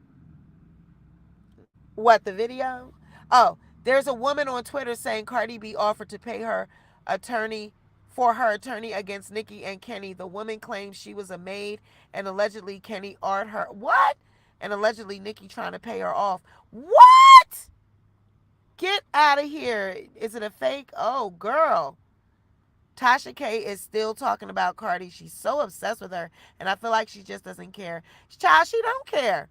What, the video? Oh, there's a woman on Twitter saying Cardi B offered to pay her attorney against Nicki and Kenny. The woman claims she was a maid and allegedly Kenny art her. What? And allegedly Nicki trying to pay her off. What? Get out of here. Is it a fake? Oh, girl. Tasha K is still talking about Cardi. She's so obsessed with her. And I feel like she just doesn't care. Child, she don't care.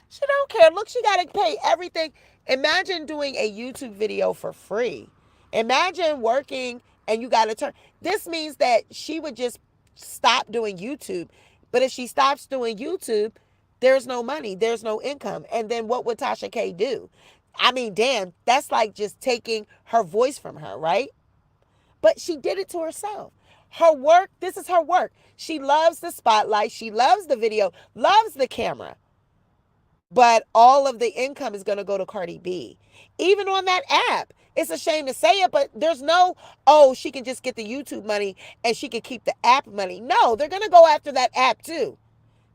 She don't care. Look, she got to pay everything. Imagine doing a YouTube video for free. Imagine working and you got to turn. This means that she would just stop doing YouTube. But if she stops doing YouTube, there's no money. There's no income. And then what would Tasha K do? I mean, damn, that's like just taking her voice from her, right? But she did it to herself. Her work, this is her work. She loves the spotlight. She loves the video, loves the camera. But all of the income is going to go to Cardi B. Even on that app. It's a shame to say it, but there's no, she can just get the YouTube money and she can keep the app money. No, they're going to go after that app too.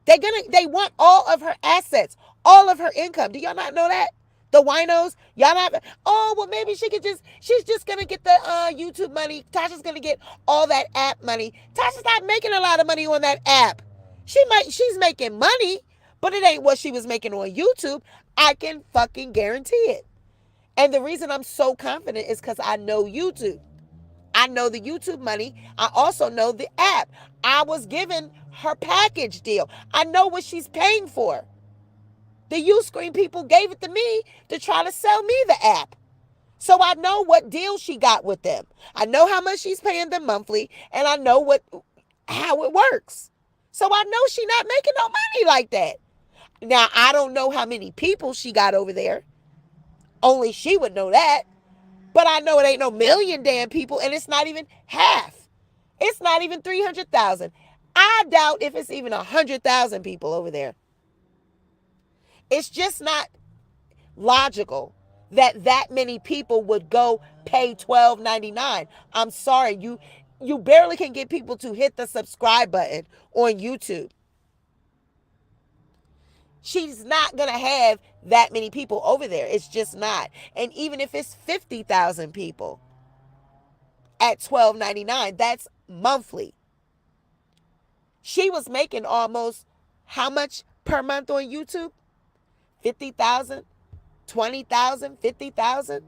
They want all of her assets, all of her income. Do y'all not know that? The winos, y'all not, well, maybe she's just going to get the YouTube money. Tasha's going to get all that app money. Tasha's not making a lot of money on that app. She's making money, but it ain't what she was making on YouTube. I can fucking guarantee it. And the reason I'm so confident is because I know YouTube. I know the YouTube money. I also know the app. I was given her package deal. I know what she's paying for. The Uscreen people gave it to me to try to sell me the app. So I know what deal she got with them. I know how much she's paying them monthly, and I know how it works. So I know she's not making no money like that. Now, I don't know how many people she got over there. Only she would know that. But I know it ain't no million damn people, and it's not even half. It's not even 300,000. I doubt if it's even 100,000 people over there. It's just not logical that many people would go pay $12.99. I'm sorry, you barely can get people to hit the subscribe button on YouTube. She's not going to have that many people over there. It's just not. And even if it's 50,000 people at $12.99, that's monthly. She was making almost how much per month on YouTube? 50,000, 20,000, 50,000.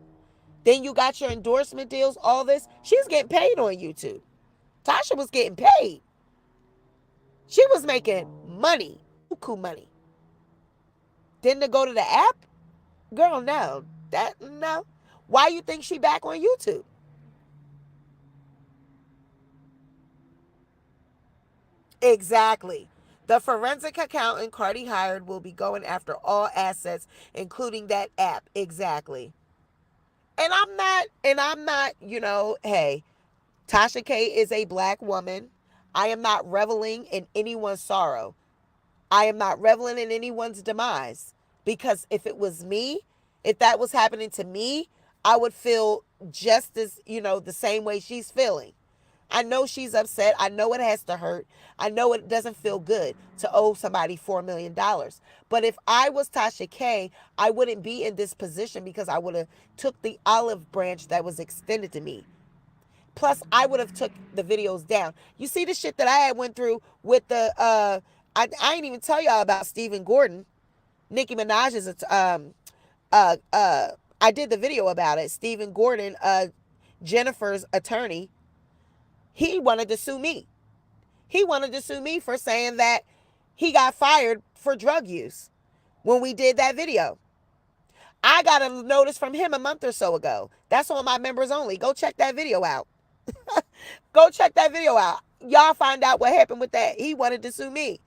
Then you got your endorsement deals, all this. She's getting paid on YouTube. Tasha was getting paid. She was making money, buku money. Then to go to the app? Girl, no. No. Why you think she back on YouTube? Exactly. The forensic accountant Cardi hired will be going after all assets, including that app. Exactly. And I'm not, hey, Tasha K is a black woman. I am not reveling in anyone's sorrow. I am not reveling in anyone's demise. Because if it was me, if that was happening to me, I would feel just as, the same way she's feeling. I know she's upset. I know it has to hurt. I know it doesn't feel good to owe somebody $4 million. But if I was Tasha K, I wouldn't be in this position because I would have took the olive branch that was extended to me. Plus, I would have took the videos down. You see the shit that I had went through with the I ain't even tell y'all about Stephen Gordon, Nicki Minaj's I did the video about it. Stephen Gordon, Jennifer's attorney, he wanted to sue me. He wanted to sue me for saying that he got fired for drug use when we did that video. I got a notice from him a month or so ago. That's on my members only. Go check that video out. Go check that video out. Y'all find out what happened with that. He wanted to sue me.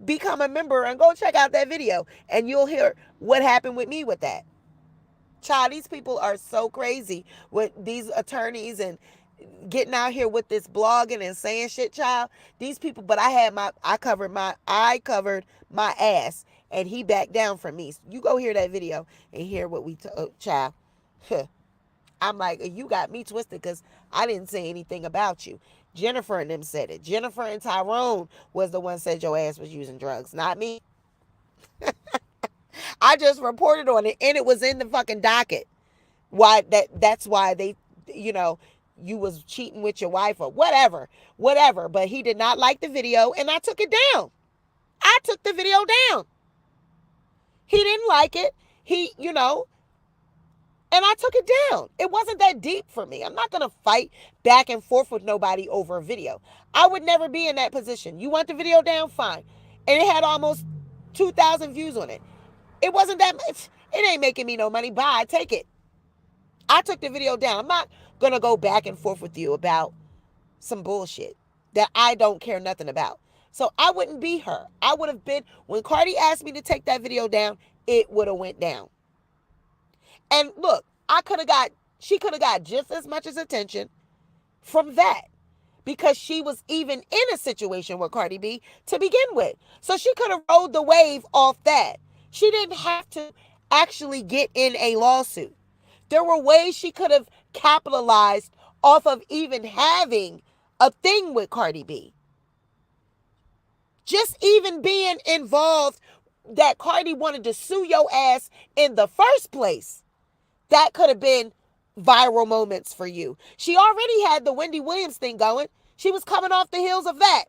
Become a member and go check out that video, and you'll hear what happened with me with that. Child, these people are so crazy with these attorneys and getting out here with this blogging and saying shit, child. These people, but I covered my ass, and he backed down from me. You go hear that video and hear what child. I'm like, you got me twisted because I didn't say anything about you. Jennifer and them said it. Jennifer and Tyrone was the one said your ass was using drugs, not me. I just reported on it, and it was in the fucking docket. That's why they, you was cheating with your wife or whatever. But he did not like the video, and I took it down. I took the video down. He didn't like it. And I took it down. It wasn't that deep for me. I'm not going to fight back and forth with nobody over a video. I would never be in that position. You want the video down? Fine. And it had almost 2,000 views on it. It wasn't that much. It ain't making me no money. Bye. Take it. I took the video down. I'm not going to go back and forth with you about some bullshit that I don't care nothing about. So I wouldn't be her. I would have been, when Cardi asked me to take that video down, it would have went down. And look, she could have got just as much as attention from that because she was even in a situation with Cardi B to begin with. So she could have rode the wave off that. She didn't have to actually get in a lawsuit. There were ways she could have capitalized off of even having a thing with Cardi B. Just even being involved that Cardi wanted to sue your ass in the first place. That could have been viral moments for you. She already had the Wendy Williams thing going. She was coming off the heels of that.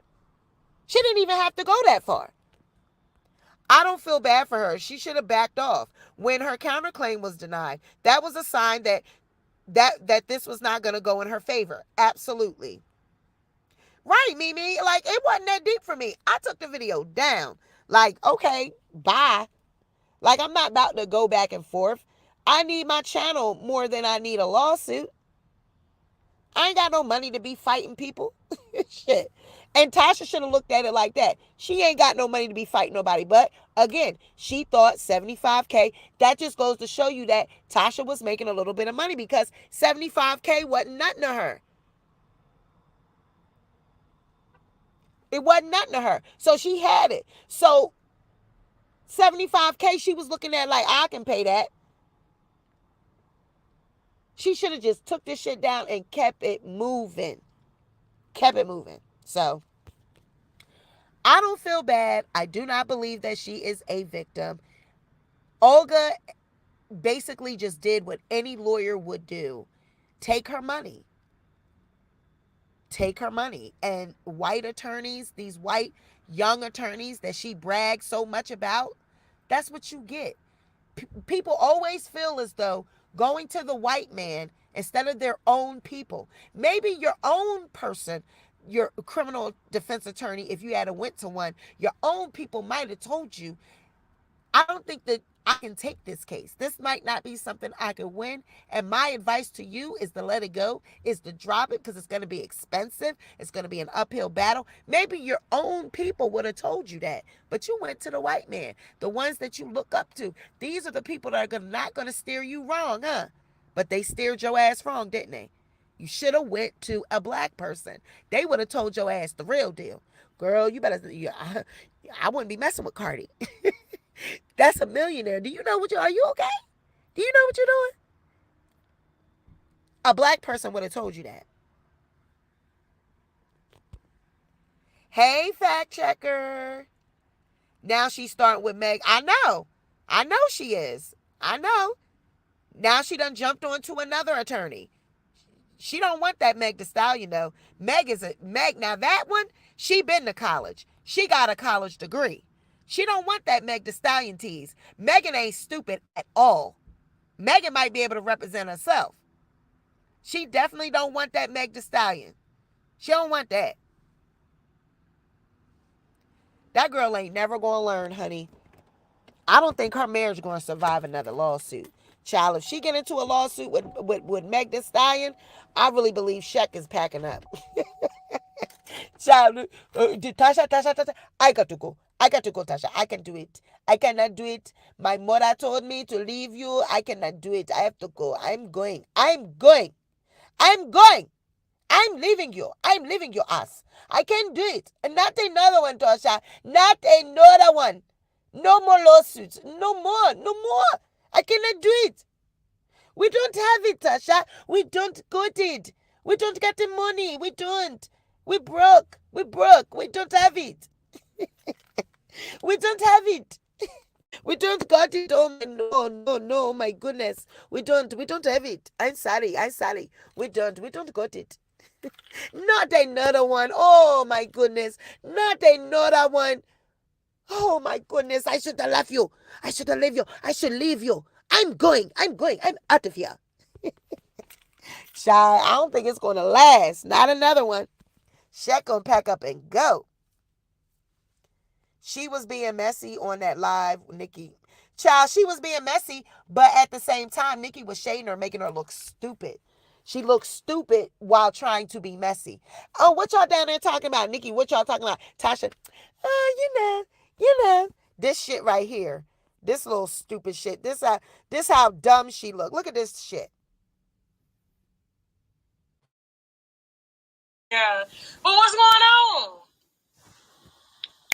She didn't even have to go that far. I don't feel bad for her. She should have backed off when her counterclaim was denied. That was a sign that that this was not going to go in her favor. Absolutely. Right, Mimi. Like, it wasn't that deep for me. I took the video down. Like, okay, bye. Like, I'm not about to go back and forth. I need my channel more than I need a lawsuit. I ain't got no money to be fighting people. Shit. And Tasha should have looked at it like that. She ain't got no money to be fighting nobody. But again, she thought 75K. That just goes to show you that Tasha was making a little bit of money, because 75K wasn't nothing to her. It wasn't nothing to her. So she had it. So 75K, she was looking at like, I can pay that. She should have just took this shit down and kept it moving. Kept it moving. So I don't feel bad. I do not believe that she is a victim. Olga basically just did what any lawyer would do. Take her money. Take her money. And white attorneys, these white young attorneys that she brags so much about, that's what you get. People always feel as though going to the white man instead of their own people. Maybe your own person, your criminal defense attorney, if you had went to one, your own people might have told you, I don't think that I can take this case. This might not be something I could win. And my advice to you is to let it go, is to drop it, because it's going to be expensive. It's going to be an uphill battle. Maybe your own people would have told you that, but you went to the white man, the ones that you look up to. These are the people that are not going to steer you wrong, huh? But they steered your ass wrong, didn't they? You should have went to a black person. They would have told your ass the real deal. Girl, you better, I wouldn't be messing with Cardi. That's a millionaire. Do you know what are you okay? Do you know what you're doing? A black person would have told you that. Hey, fact checker. Now she's starting with Meg. I know she is. I know. Now she done jumped onto another attorney. She don't want that Meg Thee Stallion though. Meg. Now that one, she been to college. She got a college degree. She don't want that Meg Thee Stallion tease. Megan ain't stupid at all. Megan might be able to represent herself. She definitely don't want that Meg Thee Stallion. She don't want that. That girl ain't never gonna learn, honey. I don't think her marriage gonna survive another lawsuit. Child, if she get into a lawsuit with Meg Thee Stallion, I really believe Shaq is packing up. Child, Tasha, I got to go. Tasha. I can do it. I cannot do it. My mother told me to leave you. I cannot do it. I have to go. I'm going. I'm leaving you. I'm leaving your ass. I can't do it. And not another one, Tasha. Not another one. No more lawsuits. No more. No more. I cannot do it. We don't have it, Tasha. We don't got it. We don't get the money. We don't. We broke. We broke. We don't have it. We don't have it. We don't got it. Oh my, no, my goodness. We don't have it. I'm sorry. We don't got it. Not another one. Oh my goodness. Not another one. Oh my goodness. I should have left you. I should leave you. I'm going. I'm out of here. Child, I don't think it's going to last. Not another one. Shaq gonna pack up and go. She was being messy on that live, Nikki. Child, she was being messy, but at the same time, Nikki was shading her, making her look stupid. She looked stupid while trying to be messy. Oh, what y'all down there talking about? Nikki, what y'all talking about? Tasha, you know. This shit right here. This little stupid shit. This how dumb she look. Look at this shit. Yeah. But what's going on?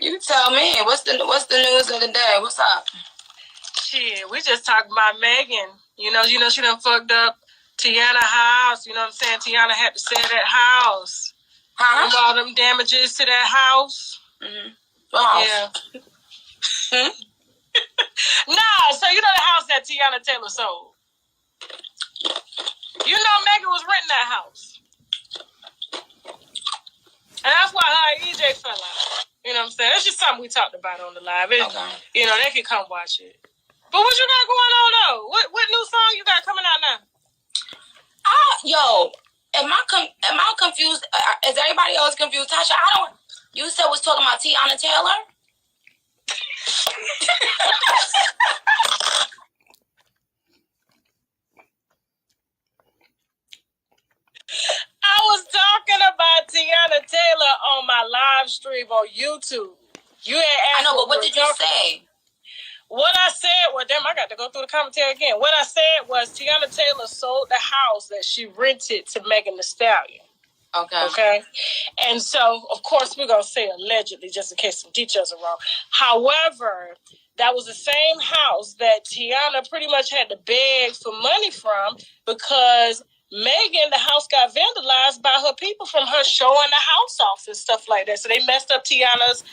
You tell me. What's the news of the day? What's up? Shit, we just talked about Megan. You know, she done fucked up Tiana house. You know what I'm saying? Tiana had to sell that house. Huh? Remember all them damages to that house? Mm-hmm. Yeah. Nah, so you know the house that Tiana Taylor sold? You know Megan was renting that house. And that's why her and EJ fell out. You know what I'm saying? It's just something we talked about on the live. Okay. You know, they can come watch it. But what you got going on, though? What new song you got coming out now? Yo, am I confused? Is everybody else confused? Tasha, I don't. You said was talking about Tiana Taylor. I was talking about Tiana Taylor on my live stream on YouTube. You ain't asked. I know, but what did you say? What I said was, damn, I got to go through the commentary again. What I said was Tiana Taylor sold the house that she rented to Megan Thee Stallion. Okay. And so, of course, we're going to say allegedly, just in case some details are wrong. However, that was the same house that Tiana pretty much had to beg for money from because Megan, the house got vandalized by her people from her showing the house off and stuff like that. So they messed up Tiana's,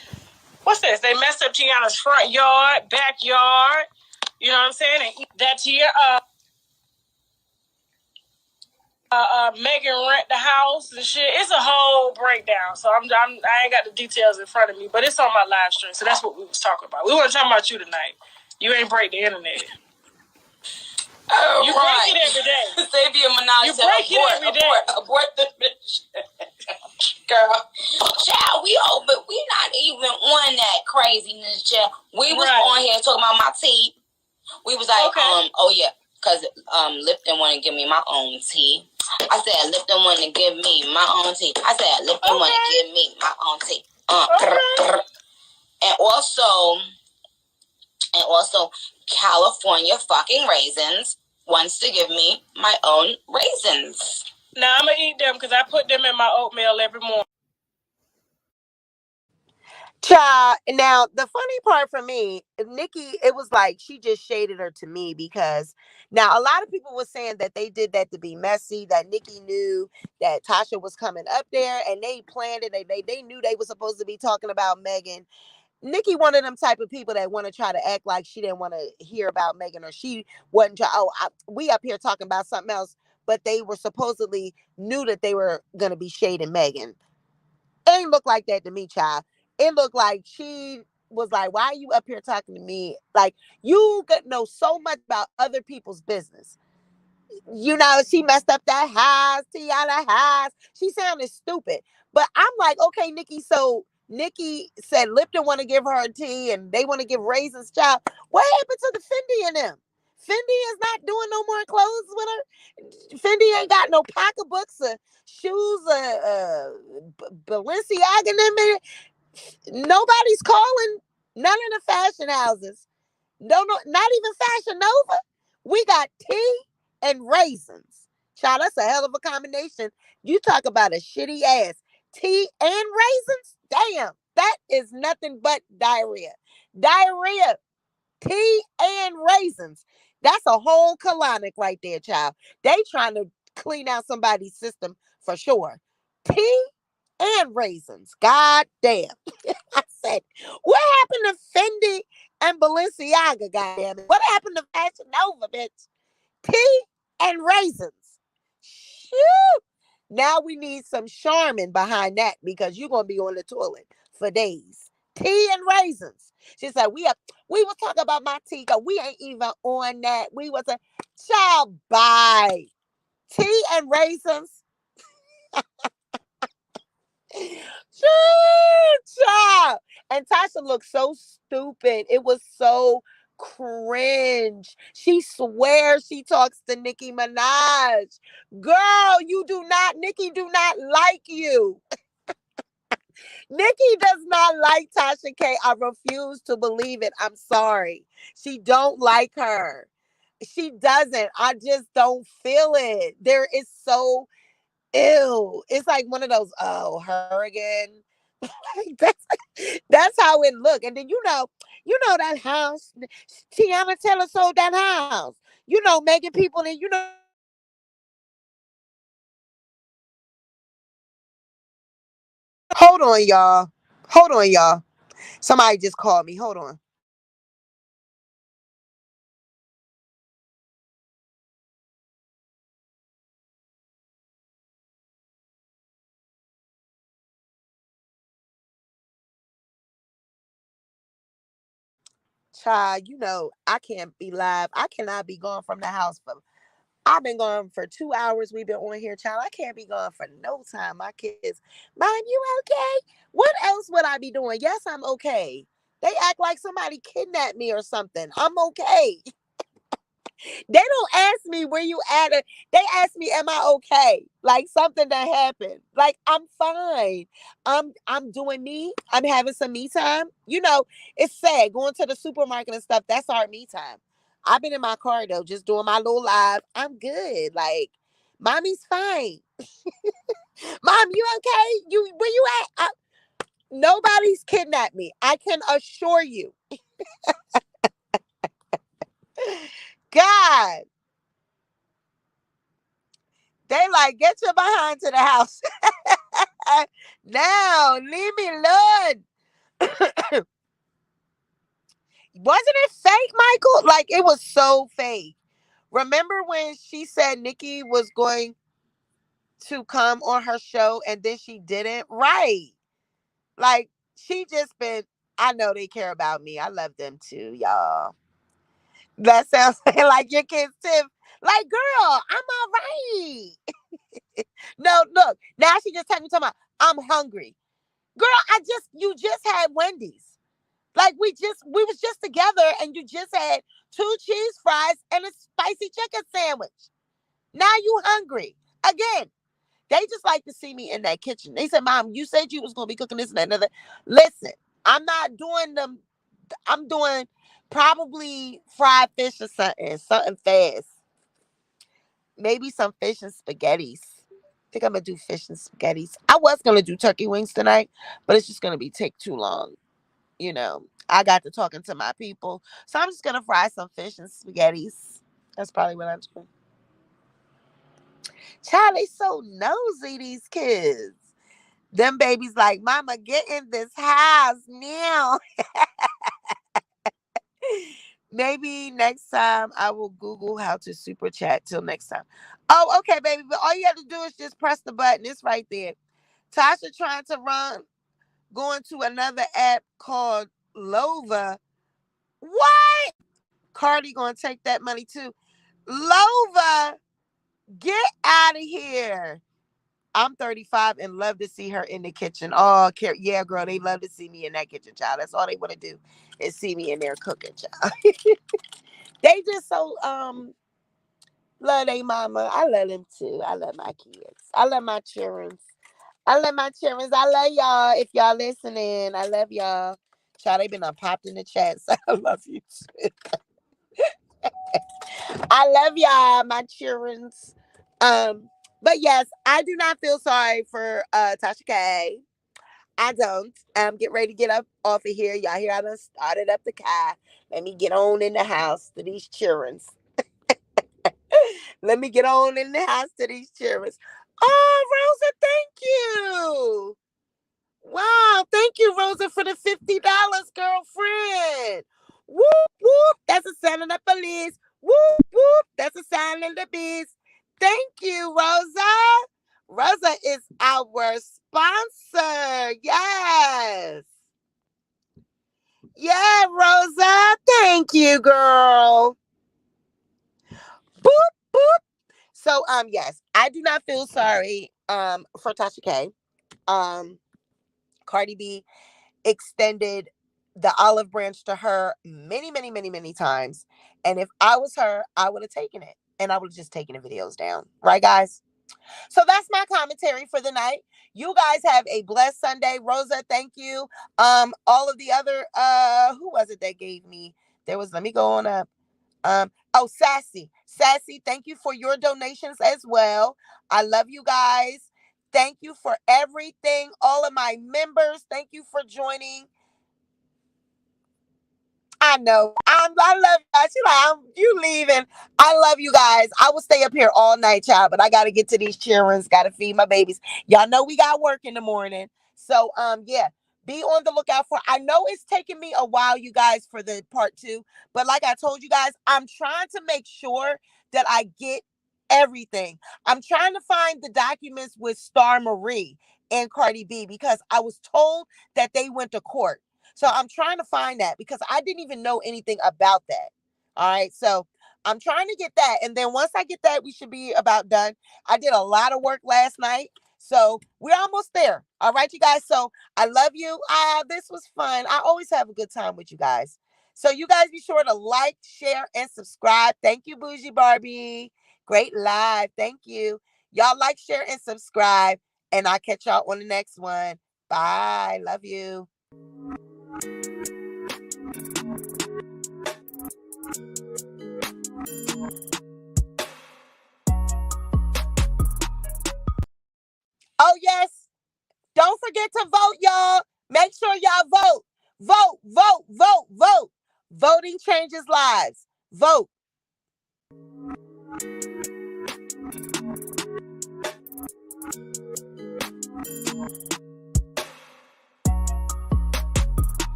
what's this? They messed up Tiana's front yard, backyard. You know what I'm saying? And that Megan rent the house and shit. It's a whole breakdown. So I ain't got the details in front of me, but it's on my live stream. So that's what we was talking about. We weren't talking about you tonight. You ain't break the internet. You break it every day. Xavier Minaj, you break it every day. Abort the mission. Girl. Child, but we not even on that craziness, child. We was on here talking about my tea. We was like, oh yeah, because Lipton want to give me my own tea. I said, Lipton want to give me my own tea. I said, Lipton want to give me my own tea. And also, California fucking Raisins wants to give me my own raisins. Now I'm gonna eat them because I put them in my oatmeal every morning. Child, now the funny part for me, Nikki, it was like she just shaded her to me because now a lot of people were saying that they did that to be messy, that Nikki knew that Tasha was coming up there and they planned it. They knew they were supposed to be talking about Megan. Nikki, one of them type of people that want to try to act like she didn't want to hear about Megan or she wasn't. We up here talking about something else, but they were supposedly knew that they were gonna be shading Megan. Ain't look like that to me, child. It looked like she was like, why are you up here talking to me? Like, you could know so much about other people's business. You know, she messed up that house, Tiana house. She sounded stupid. But I'm like, okay, Nikki, so Nikki said Lipton want to give her a tea and they want to give raisins, child. What happened to the Fendi and them? Fendi is not doing no more clothes with her. Fendi ain't got no pocketbooks or shoes or Balenciaga and them. Nobody's calling none of the fashion houses. No, not even Fashion Nova. We got tea and raisins. Child, that's a hell of a combination. You talk about a shitty ass tea and raisins. Damn, that is nothing but diarrhea. Diarrhea, tea and raisins. That's a whole colonic right there, child. They trying to clean out somebody's system for sure. Tea and raisins. God damn. I said, what happened to Fendi and Balenciaga, goddamn it? What happened to Fashion Nova, bitch? Tea and raisins. Shoo. Now we need some Charmin behind that because you're gonna be on the toilet for days. Tea and raisins. She said, we was talking about my tea, cause we ain't even on that. We was a child bye. Tea and raisins. Child. And Tasha looked so stupid. It was so cringe. She swears she talks to Nicki Minaj. Girl, Nicki do not like you. Nicki does not like Tasha K. I refuse to believe it. I'm sorry. She don't like her. She doesn't. I just don't feel it. There is so ew. It's like one of those, oh, her again. Like that's how it looked. And then you know that house. Tiana Taylor sold that house. You know, making people and you know. Hold on, y'all. Hold on, y'all. Somebody just called me. Hold on. Child, I can't be live. I cannot be gone from the house for I've been gone for 2 hours. We've been on here, child. I can't be gone for no time. My kids, Mom, you okay? What else would I be doing? Yes, I'm okay. They act like somebody kidnapped me or something. I'm okay. They don't ask me where you at. They ask me, am I okay? Like something that happened. Like I'm fine. I'm doing me. I'm having some me time. It's sad going to the supermarket and stuff. That's our me time. I've been in my car though, just doing my little live. I'm good. Like, mommy's fine. Mom, you okay? You where you at? Nobody's kidnapped me. I can assure you. God, they like get your behind to the house. Now, leave me alone. Wasn't it fake, Michael? Like, it was so fake. Remember when she said Nikki was going to come on her show and then she didn't? Right. Like, she just been, I know they care about me. I love them too, y'all. That sounds like your kids, Tiff. Like, girl, I'm all right. No, look, now she just talking about, I'm hungry. Girl, you just had Wendy's. Like we was just together and you just had two cheese fries and a spicy chicken sandwich. Now you hungry. Again, they just like to see me in that kitchen. They said, Mom, you said you was gonna be cooking this and that and other. Listen, I'm not doing them. I'm doing probably fried fish or something fast. Maybe some fish and spaghettis. I think I'm gonna do fish and spaghettis. I was gonna do turkey wings tonight, but it's just gonna be take too long. I got to talking to my people. So I'm just gonna fry some fish and spaghettis. That's probably what I'm doing. Child, they so nosy, these kids. Them babies like, Mama, get in this house now. Maybe next time I will Google how to super chat. Till next time. Oh, okay, baby. But all you have to do is just press the button. It's right there. Tasha trying to going to another app called Lova. What? Cardi gonna take that money too. Lova, get out of here. I'm 35 and love to see her in the kitchen. Oh, yeah, girl, they love to see me in that kitchen, child. That's all they want to do is see me in there cooking, child. They just so love they mama. I love them too. I love my kids. I love my children. I love my children. I love y'all. If y'all listening, I love y'all. Child, they been popped in the chat, so I love you too. I love y'all, my children's. But yes, I do not feel sorry for Tasha K. I don't. Get ready to get up off of here. Y'all hear I done started up the car. Let me get on in the house to these children's. Let me get on in the house to these children's. Oh, Rosa, thank you. Wow, thank you, Rosa, for the $50, girlfriend. Whoop whoop, that's a sign of the police. Whoop whoop, that's a sign of the beast. Thank you, Rosa. Rosa is our sponsor. Yes. Yeah, Rosa. Thank you, girl. Boop boop. So yes, I do not feel sorry for Tasha K. Um Cardi B extended the olive branch to her many, many, many, many times. And if I was her, I would have taken it and I would have just taken the videos down. Right, guys? So that's my commentary for the night. You guys have a blessed Sunday. Rosa, thank you. All of the other who was it that gave me? There was, let me go on up. Oh, Sassy. Sassy, thank you for your donations as well. I love you guys. Thank you for everything. All of my members, thank you for joining. I know. I love you. She's like, you leaving. I love you guys. I will stay up here all night, child, but I gotta get to these children. Gotta feed my babies. Y'all know we got work in the morning. So yeah. Be on the lookout for. I know it's taking me a while, you guys, for the part two. But like I told you guys, I'm trying to make sure that I get everything. I'm trying to find the documents with Star Marie and Cardi B because I was told that they went to court. So I'm trying to find that because I didn't even know anything about that. All right. So, I'm trying to get that. And then once I get that, we should be about done. I did a lot of work last night. So we're almost there. All right, you guys. So I love you. This was fun. I always have a good time with you guys. So you guys be sure to like, share, and subscribe. Thank you, Bougie Barbie. Great live. Thank you. Y'all like, share, and subscribe. And I'll catch y'all on the next one. Bye. Love you. Oh, yes. Don't forget to vote, y'all. Make sure y'all vote. Vote, vote, vote, vote. Voting changes lives. Vote.